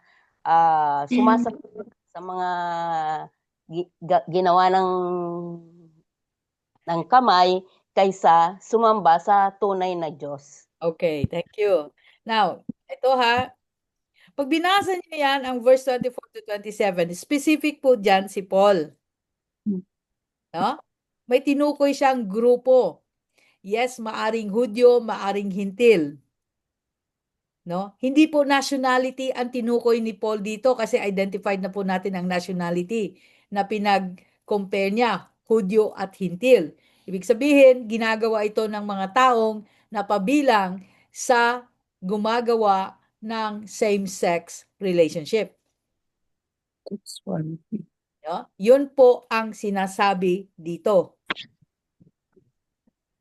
sumasagot sa mga ginawa ng kamay kaysa sumamba sa tunay na Diyos. Okay, thank you. Now, ito pag binasa niyo yan, ang verse 24 to 27, specific po dyan si Paul. No? May tinukoy siyang grupo. Yes, maaring Hudyo, maaring Hintil. No? Hindi po nationality ang tinukoy ni Paul dito kasi identified na po natin ang nationality na pinag-compare niya, Hudyo at Hintil. Ibig sabihin, ginagawa ito ng mga taong napabilang sa gumagawa ng same-sex relationship. Sexuality. No? Yun po ang sinasabi dito.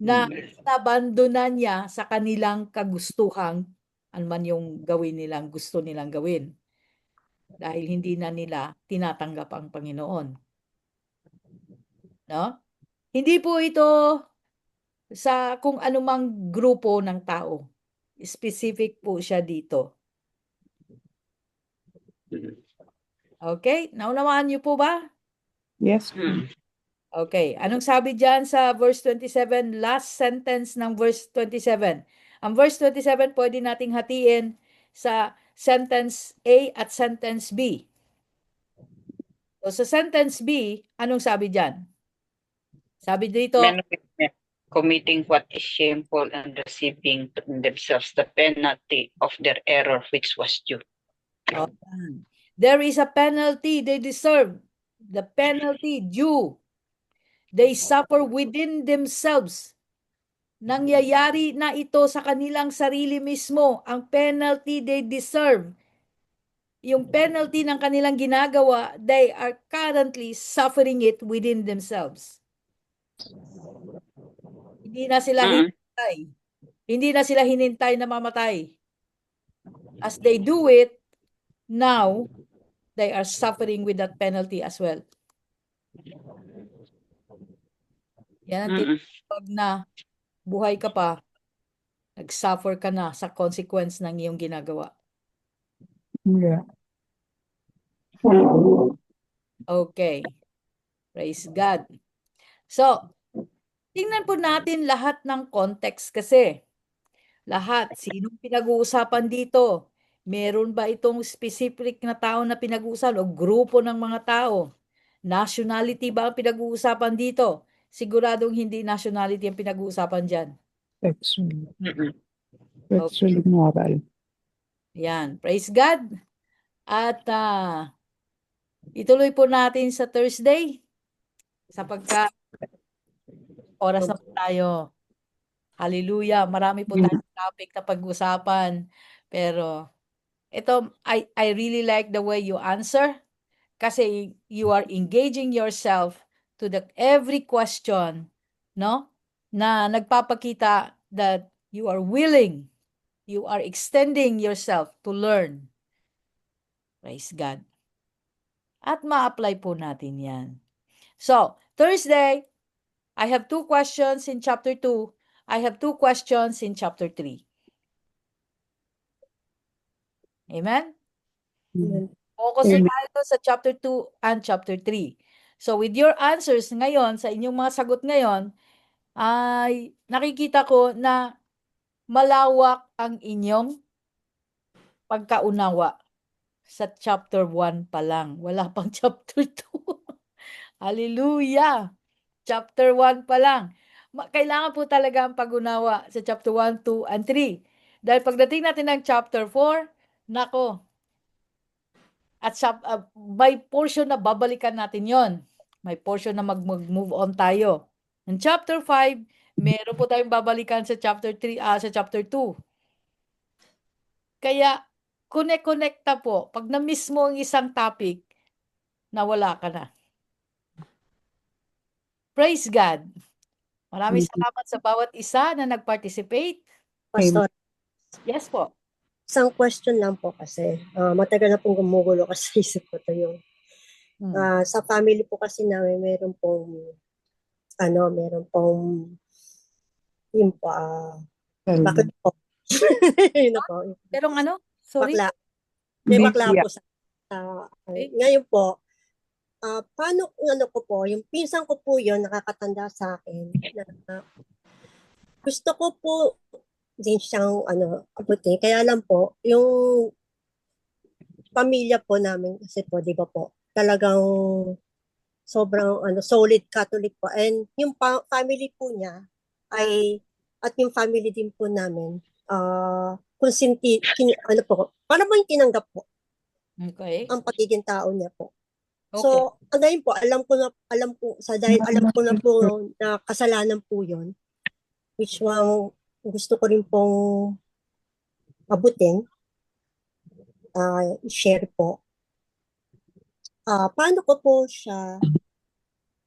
Na nabandonan niya sa kanilang kagustuhan man yung gawin nilang gusto nilang gawin. Dahil hindi na nila tinatanggap ang Panginoon. No? Hindi po ito sa kung anumang grupo ng tao. Specific po siya dito. Okay? Naunawaan niyo po ba? Yes. Okay. Anong sabi dyan sa verse 27? Last sentence ng verse 27. Ang verse 27 pwede nating hatiin sa sentence A at sentence B. So sa sentence B, anong sabi dyan? Sabi dito, Men committing what is shameful and receiving to themselves the penalty of their error which was due. There is a penalty they deserve. The penalty due. They suffer within themselves. Nangyayari na ito sa kanilang sarili mismo. Ang penalty they deserve. Yung penalty ng kanilang ginagawa, they are currently suffering it within themselves. Hindi na sila hinintay. Hindi na sila hinintay na mamatay. As they do it, now, they are suffering with that penalty as well. Yan ang tinatawag na buhay ka pa, nag-suffer ka na sa consequence ng iyong ginagawa. Yeah. Okay. Praise God. So, tingnan po natin lahat ng context kasi. Lahat, sinong pinag-uusapan dito? Meron ba itong specific na tao na pinag-uusapan o grupo ng mga tao? Nationality ba ang pinag-uusapan dito? Siguradong hindi nationality ang pinag-uusapan dyan. Sexually. Sexually moral. Yan. Praise God. At Ituloy po natin sa Thursday sapagkat oras na po tayo. Hallelujah. Marami po tayong topic na pag-usapan. Pero ito, I really like the way you answer kasi you are engaging yourself to the every question, no? Na nagpapakita that you are willing, you are extending yourself to learn. Praise God. At ma-apply po natin yan. So, Thursday, I have 2 questions in chapter 2. I have 2 questions in chapter 3. Amen? Focus Amen. tayo sa chapter 2 and chapter 3. So with your answers ngayon, sa inyong mga sagot ngayon, ay nakikita ko na malawak ang inyong pagkaunawa sa chapter 1 pa lang. Wala pang chapter 2. Hallelujah! Chapter 1 pa lang. Kailangan po talaga ang pag-unawa sa chapter 1, 2, and 3. Dahil pagdating natin ng chapter 4, nako, at may portion na babalikan natin yon. May portion na mag-move on tayo. In chapter 5, meron po tayong babalikan sa chapter 3, sa chapter 2. Kaya, connect-connecta po. Pag na-miss mo ang isang topic, nawala ka na. Praise God. Maraming salamat sa bawat isa na nag-participate. Pastor, Yes po. isang question lang po kasi matagal na pong gumugulo kasi sa isip ko to yung sa family po kasi namin meron pong yun po bakla po. Yun na po. Merong ano? Sorry? Bakla. May bakla Lydia. po sa ngayon po paano ko po yung pinsan ko po yun nakakatanda sa akin na gusto ko po din siyang abutin. Kaya lang po, yung pamilya po namin kasi po, di ba po, talagang sobrang solid Catholic po. And yung family po niya ay, at yung family din po namin, parang mo yung tinanggap po Okay. ang pagiging tao niya po. Okay. So, ngayon po, alam ko na po na kasalanan po yun, which gusto ko rin pong abutin, share po. Paano ko po siya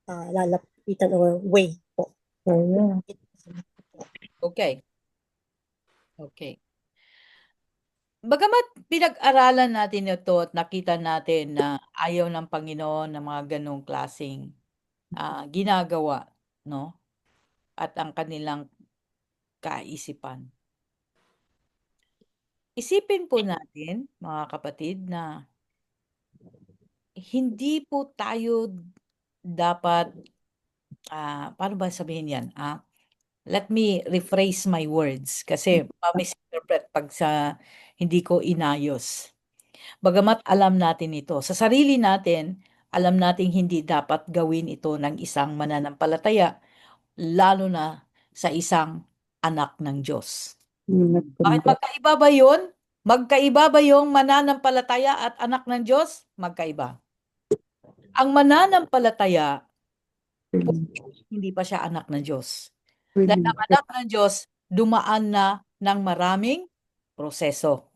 lalapitan or way po? Okay. Okay. Bagamat pinag-aralan natin ito at nakita natin na ayaw ng Panginoon ng mga ganong klaseng ginagawa, no? At ang kanilang kaisipan. Isipin po natin, mga kapatid, na hindi po tayo dapat, paano ba sabihin yan? Let me rephrase my words kasi ma-misinterpret pag hindi ko inayos. Bagamat alam natin ito, sa sarili natin, alam nating hindi dapat gawin ito ng isang mananampalataya, lalo na sa isang anak ng Diyos. Bakit magkaiba ba yun? Magkaiba ba yung mananampalataya at anak ng Diyos? Magkaiba. Ang mananampalataya, hindi pa siya anak ng Diyos. Dahil ang anak ng Diyos, dumaan na ng maraming proseso.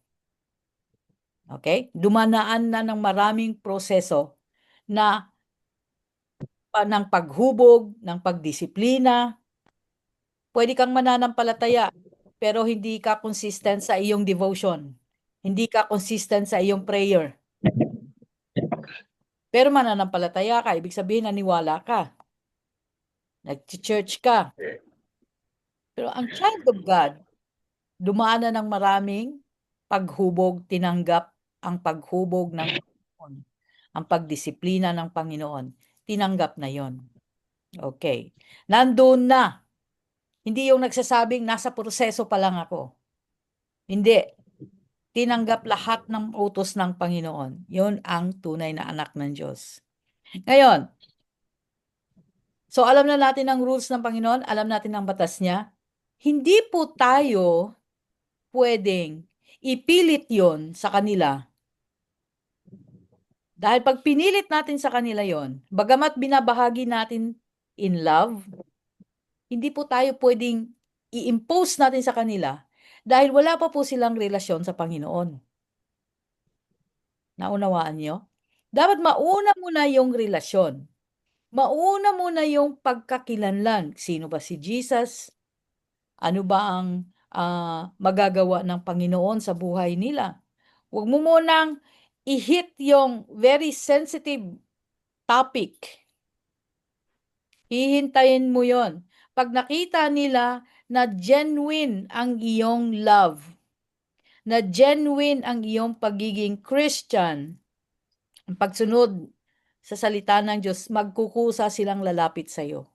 Okay? Dumanaan na ng maraming proseso na ng paghubog, ng pagdisiplina. Pwede kang mananampalataya, pero hindi ka consistent sa iyong devotion. Hindi ka consistent sa iyong prayer. Pero mananampalataya ka, ibig sabihin naniwala ka. Nag-church ka. Pero ang child of God, dumaan na ng maraming paghubog, tinanggap ang paghubog ng Panginoon. Ang pagdisiplina ng Panginoon, tinanggap na yon. Okay. Nandun na. Hindi yung nagsasabing nasa proseso pa lang ako. Hindi. Tinanggap lahat ng utos ng Panginoon. Yun ang tunay na anak ng Diyos. Ngayon, so alam na natin ang rules ng Panginoon, alam natin ang batas niya. Hindi po tayo pwedeng ipilit yon sa kanila Dahil pag pinilit natin sa kanila yon, bagamat binabahagi natin in love, hindi po tayo pwedeng i-impose natin sa kanila dahil wala pa po silang relasyon sa Panginoon. Naunawaan nyo? Dapat mauna muna yung relasyon. Mauna muna yung pagkakilanlan. Sino ba si Jesus? Ano ba ang magagawa ng Panginoon sa buhay nila? Huwag mo munang i-hit yung very sensitive topic. Hihintayin mo yon. Pag nakita nila na genuine ang iyong love, na genuine ang iyong pagiging Christian, ang pagsunod sa salita ng Diyos, magkukusa silang lalapit sa iyo.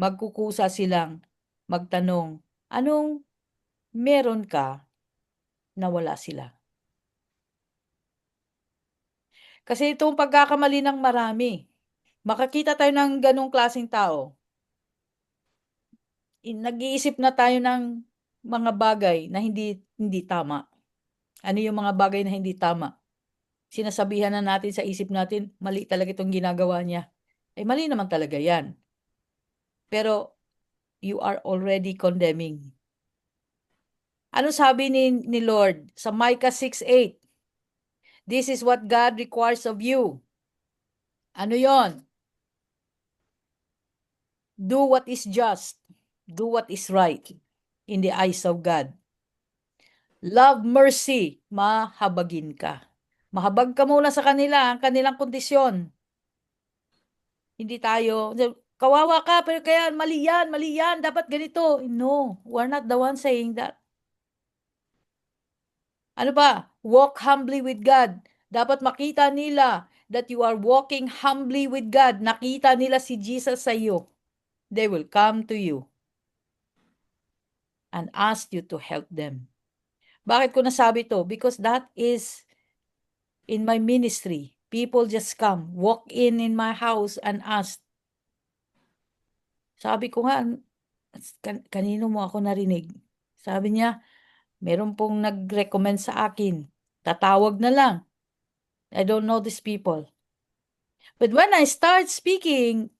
Magkukusa silang magtanong, anong meron ka na wala sila? Kasi itong pagkakamali ng marami, makakita tayo ng ganong klaseng tao. Nag-iisip na tayo ng mga bagay na hindi tama. Ano yung mga bagay na hindi tama? Sinasabihan na natin sa isip natin, mali talaga itong ginagawa niya. Eh, mali naman talaga yan. Pero, you are already condemning. Ano sabi ni Lord sa Micah 6:8? This is what God requires of you. Ano yon? Do what is just. Do what is right in the eyes of God. Love mercy. Mahabagin ka. Mahabag ka muna sa kanila, ang kanilang kondisyon. Hindi tayo, kawawa ka, pero kaya mali yan, dapat ganito. No, we're not the one saying that. Ano pa? Walk humbly with God. Dapat makita nila that you are walking humbly with God. Nakita nila si Jesus sa iyo. They will come to you and ask you to help them. Bakit ko nasabi to? Because that is in my ministry. People just come, walk in my house and ask. Sabi ko nga, kanino mo ako narinig? Sabi niya, meron pong nag-recommend sa akin. Tatawag na lang. I don't know these people. But when I start speaking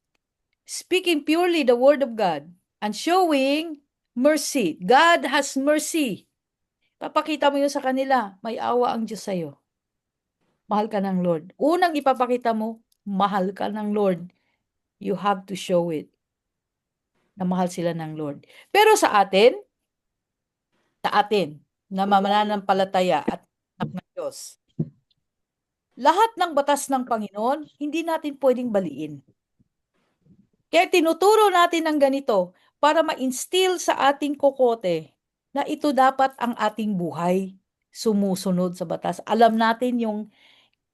purely the word of God and showing mercy, God has mercy. Papakita mo yun sa kanila, may awa ang Diyos sa'yo. Mahal ka ng Lord. Unang ipapakita mo, mahal ka ng Lord. You have to show it. Na mahal sila ng Lord. Pero sa atin, na mananampalataya at anak ng Diyos, lahat ng batas ng Panginoon, hindi natin pwedeng baliin. Kaya tinuturo natin ng ganito para ma-instill sa ating kokote na ito dapat ang ating buhay, sumusunod sa batas. Alam natin yung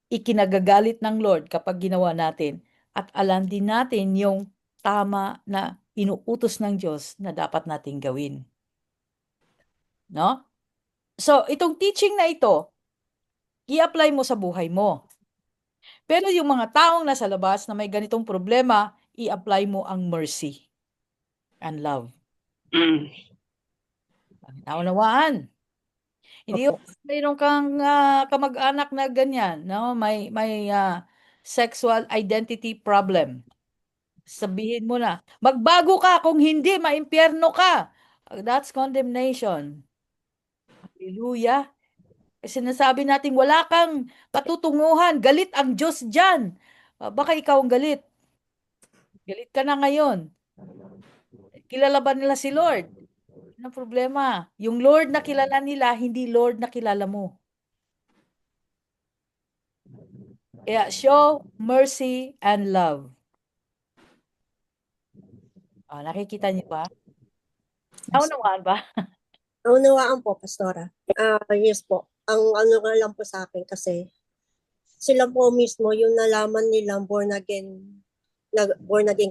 ikinagagalit ng Lord kapag ginawa natin at alam din natin yung tama na inuutos ng Diyos na dapat nating gawin. No? So, itong teaching na ito, i-apply mo sa buhay mo. Pero yung mga taong nasa labas na may ganitong problema, i-apply mo ang mercy and love. Naunawaan. Hindi yung mayroon kang kamag-anak na ganyan, no? May sexual identity problem. Sabihin mo na, magbago ka, kung hindi, maimpyerno ka. That's condemnation. Hallelujah. Sinasabi natin, wala kang patutunguhan, galit ang Diyos dyan. Baka ikaw ang galit. Galit ka na ngayon. Kilala ba nila si Lord? Ano problema? Yung Lord na kilala nila, hindi Lord na kilala mo. Kaya show mercy and love. Nakikita niyo ba? Naunawaan ba? Naunawaan po, Pastora. Yes po. Ang ano nga lang po sa akin kasi sila po mismo yung nalaman nilang born again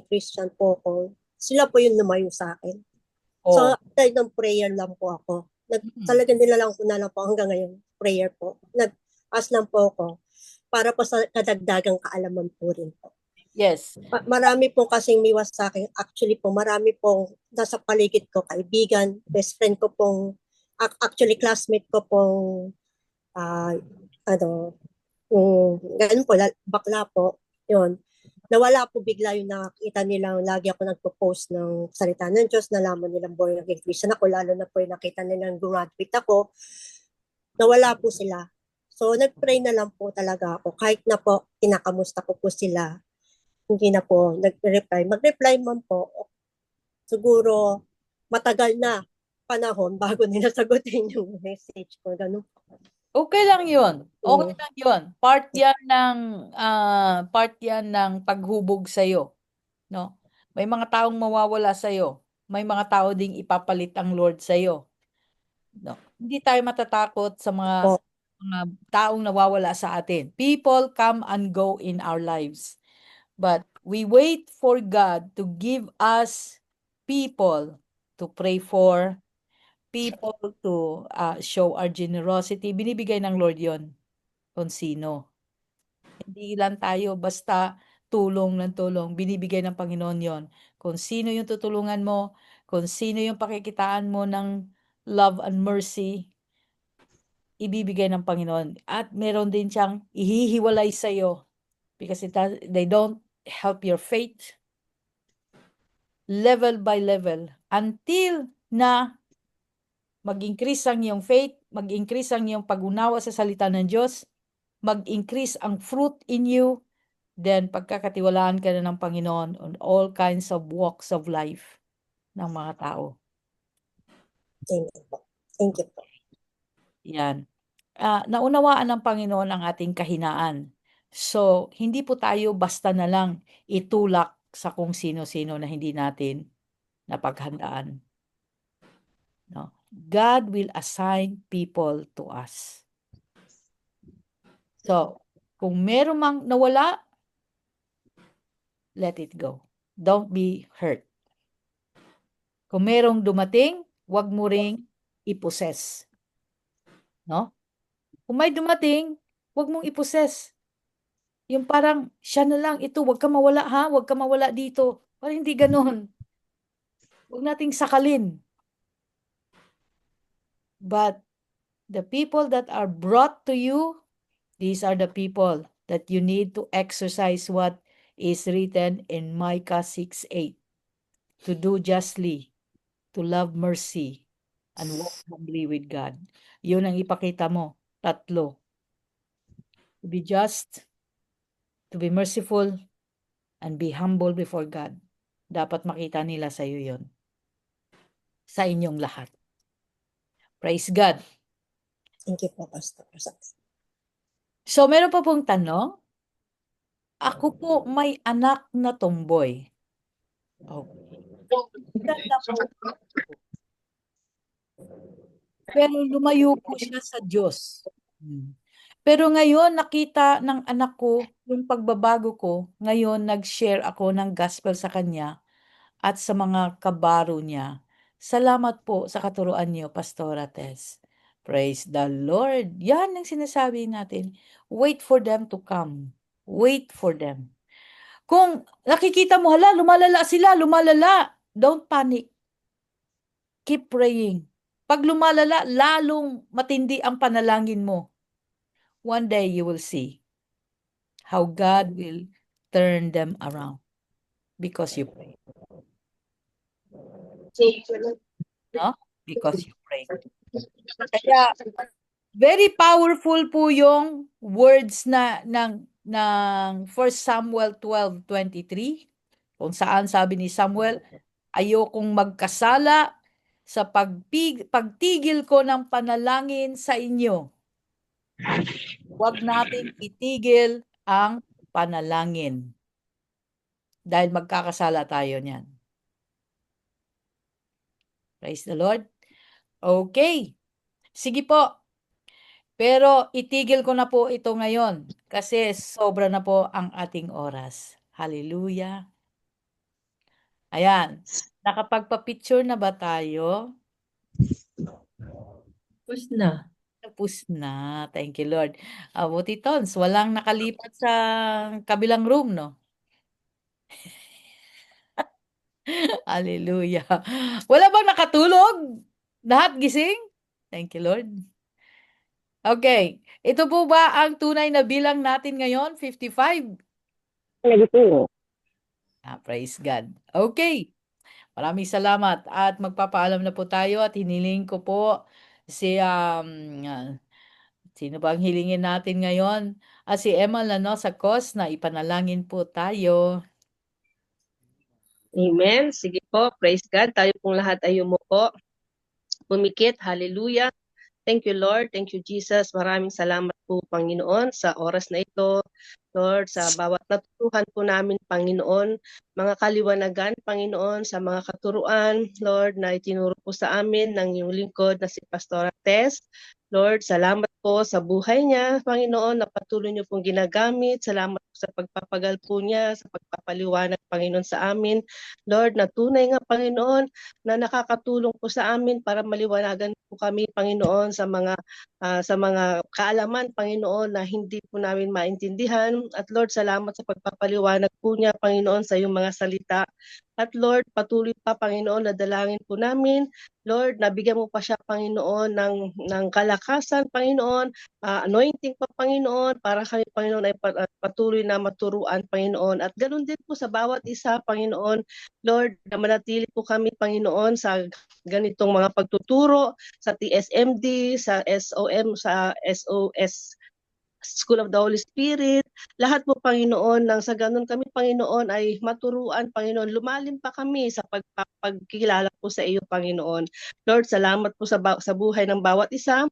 Christian po ako. Sila po yung lumayo sa akin. So, aside ng prayer lang po ako. Talaga nilalang ko na lang po hanggang ngayon. Prayer po. Nag-ask lang po ako para po sa kadagdagang kaalaman po rin po. Yes. Marami po kasing miwas sa akin. Actually po, marami pong nasa paligid ko, kaibigan, best friend ko pong, actually classmate ko pong, Ganun po, bakla po, yun. Nawala po bigla yung nakita nilang lagi ako nagpo-post ng salita ng Diyos, nalaman nilang born again Christian ako, lalo na po yung nakita nilang graduate ako, nawala po sila. So, nag-pray na lang po talaga ako. Kahit na po, kinakamusta ko po sila, hindi na po nag-reply. Mag-reply man po, siguro matagal na panahon bago nila sagutin yung message ko. Ganun po. Okay lang yun. Okay Mm. lang yun. Part yan ng paghubog sa'yo. No? May mga taong mawawala sa'yo. May mga tao ding ipapalit ang Lord sa'yo. No? Hindi tayo matatakot sa mga taong nawawala sa atin. People come and go in our lives. But we wait for God to give us people to pray for, people to show our generosity. Binibigay ng Lord yon kung sino. Hindi lang tayo basta tulong ng tulong. Binibigay ng Panginoon yon. Kung sino yung tutulungan mo, kung sino yung pakikitaan mo ng love and mercy, ibibigay ng Panginoon. At meron din siyang ihihiwalay sa'yo because they don't help your faith level by level until na mag-increase ang iyong faith, mag-increase ang iyong pag-unawa sa salita ng Diyos, mag-increase ang fruit in you, then pagkakatiwalaan ka na ng Panginoon on all kinds of walks of life ng mga tao. Thank you po. Thank you po. Yan. Naunawaan ng Panginoon ang ating kahinaan. So, hindi po tayo basta na lang itulak sa kung sino-sino na hindi natin napaghandaan. No? God will assign people to us. So, kung meron mang nawala, let it go. Don't be hurt. Kung merong dumating, wag mo ring i-possess. No? Kung may dumating, wag mong i-possess. Yung parang, siya na lang, ito, wag ka mawala ha, wag ka mawala dito. Parang hindi ganun. Wag nating sakalin. But the people that are brought to you, these are the people that you need to exercise what is written in Micah 6:8. To do justly, to love mercy, and walk humbly with God. Yun ang ipakita mo. Tatlo. To be just, to be merciful, and be humble before God. Dapat makita nila sa iyo yun. Sa inyong lahat. Praise God. Thank you po, Pastor. So, meron pa pong tanong? Ako po may anak na tomboy. Okay. Ganda po. Pero lumayo po siya sa Diyos. Pero ngayon, nakita ng anak ko yung pagbabago ko. Ngayon, nag-share ako ng gospel sa kanya at sa mga kabaro niya. Salamat po sa katuruan niyo, Pastora Tess. Praise the Lord. Yan ang sinasabi natin. Wait for them to come. Wait for them. Kung nakikita mo, hala, lumalala sila, lumalala. Don't panic. Keep praying. Pag lumalala, lalong matindi ang panalangin mo. One day you will see how God will turn them around because you pray. No? Because you pray. Kaya, very powerful po yung words ng 1 Samuel 12:23, kung saan sabi ni Samuel, ayokong magkasala sa pagtigil ko ng panalangin sa inyo. Huwag nating itigil ang panalangin. Dahil magkakasala tayo niyan. Praise the Lord. Okay. Sige po. Pero itigil ko na po ito ngayon kasi sobra na po ang ating oras. Hallelujah. Ayan. Nakapagpa-picture na ba tayo? Tapos na. Tapos na. Thank you, Lord. Buti Tons, walang nakalipat sa kabilang room, no? Hallelujah. Wala bang nakatulog? Lahat gising? Thank you, Lord. Okay. Ito po ba ang tunay na bilang natin ngayon? 55? Praise God. Okay. Maraming salamat at magpapaalam na po tayo at hiniling ko po si sino bang hilingin natin ngayon? Si Emma Lanosa Cos na ipanalangin po tayo. Amen. Sige po, praise God. Tayo pong lahat ay umupo. Pumikit, hallelujah. Thank you, Lord. Thank you, Jesus. Maraming salamat po, Panginoon, sa oras na ito. Lord, sa bawat natutuhan po namin, Panginoon, mga kaliwanagan, Panginoon, sa mga katuruan, Lord, na itinuro po sa amin ng iyong lingkod na si Pastora Tess. Lord, salamat po sa buhay niya, Panginoon, na patuloy niyo pong ginagamit. Salamat po sa pagpapagal po niya, sa pagpapaliwanag, Panginoon, sa amin. Lord, na tunay nga, Panginoon, na nakakatulong po sa amin para maliwanagan po kami, Panginoon, sa mga kaalaman, Panginoon, na hindi po namin maintindihan. At Lord, salamat sa pagpapaliwanag po niya, Panginoon, sa iyong mga salita. At Lord, patuloy pa, Panginoon, na dalangin po namin. Lord, nabigyan mo pa siya, Panginoon, ng kalakasan, Panginoon, anointing pa, Panginoon, para kami, Panginoon, ay patuloy na maturuan, Panginoon. At ganoon din po sa bawat isa, Panginoon, Lord, na manatili po kami, Panginoon, sa ganitong mga pagtuturo, sa TSMD, sa SOM, sa SOS, School of the Holy Spirit, lahat po, Panginoon, nang sa ganun kami, Panginoon, ay maturuan, Panginoon, lumalim pa kami sa pagkilala po sa iyo, Panginoon. Lord, salamat po sa buhay ng bawat isa.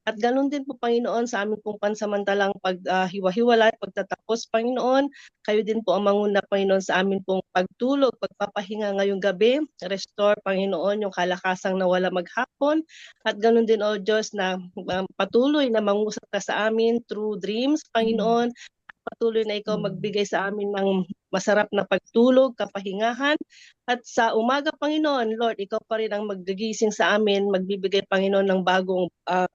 At ganun din po, Panginoon, sa amin pong pansamantalang paghiwa-hiwalay, pagtatapos, Panginoon. Kayo din po ang manguna, Panginoon, sa amin pong pagtulog, pagpapahinga ngayong gabi. Restore, Panginoon, yung kalakasang nawala maghapon. At ganun din, O Diyos, na patuloy na mangusap ka sa amin through dreams, Panginoon. Patuloy na ikaw magbigay sa amin ng masarap na pagtulog, kapahingahan. At sa umaga, Panginoon, Lord, ikaw pa rin ang maggigising sa amin, magbibigay, Panginoon, ng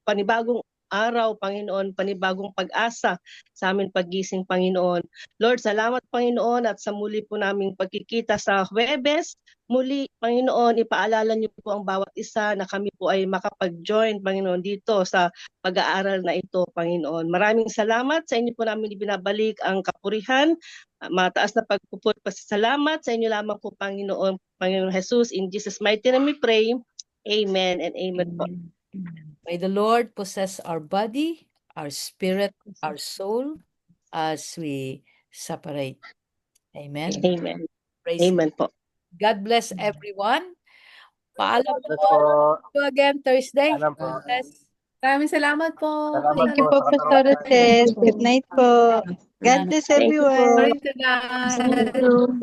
panibagong araw, Panginoon, panibagong pag-asa sa amin paggising, Panginoon. Lord, salamat, Panginoon, at sa muli po naming pagkikita sa Huwebes, muli, Panginoon, ipaalala niyo po ang bawat isa na kami po ay makapag-join, Panginoon, dito sa pag-aaral na ito, Panginoon. Maraming salamat. Sa inyo po namin ibinabalik ang kapurihan, mataas na pagpuput, pasasalamat sa inyo lamang po, Panginoon, Panginoon Jesus. In Jesus' mighty name we pray. Amen and amen po. May the Lord possess our body, our spirit, our soul, as we separate. Amen. Amen. Praise Amen po. God bless everyone. Paalam Bless po. po. See you again Thursday. Alam po. God bless. Maraming salamat po. Salamat Thank you po. po, Pastora Tess. Good night po. God bless Thank you po. everyone. Glory to God.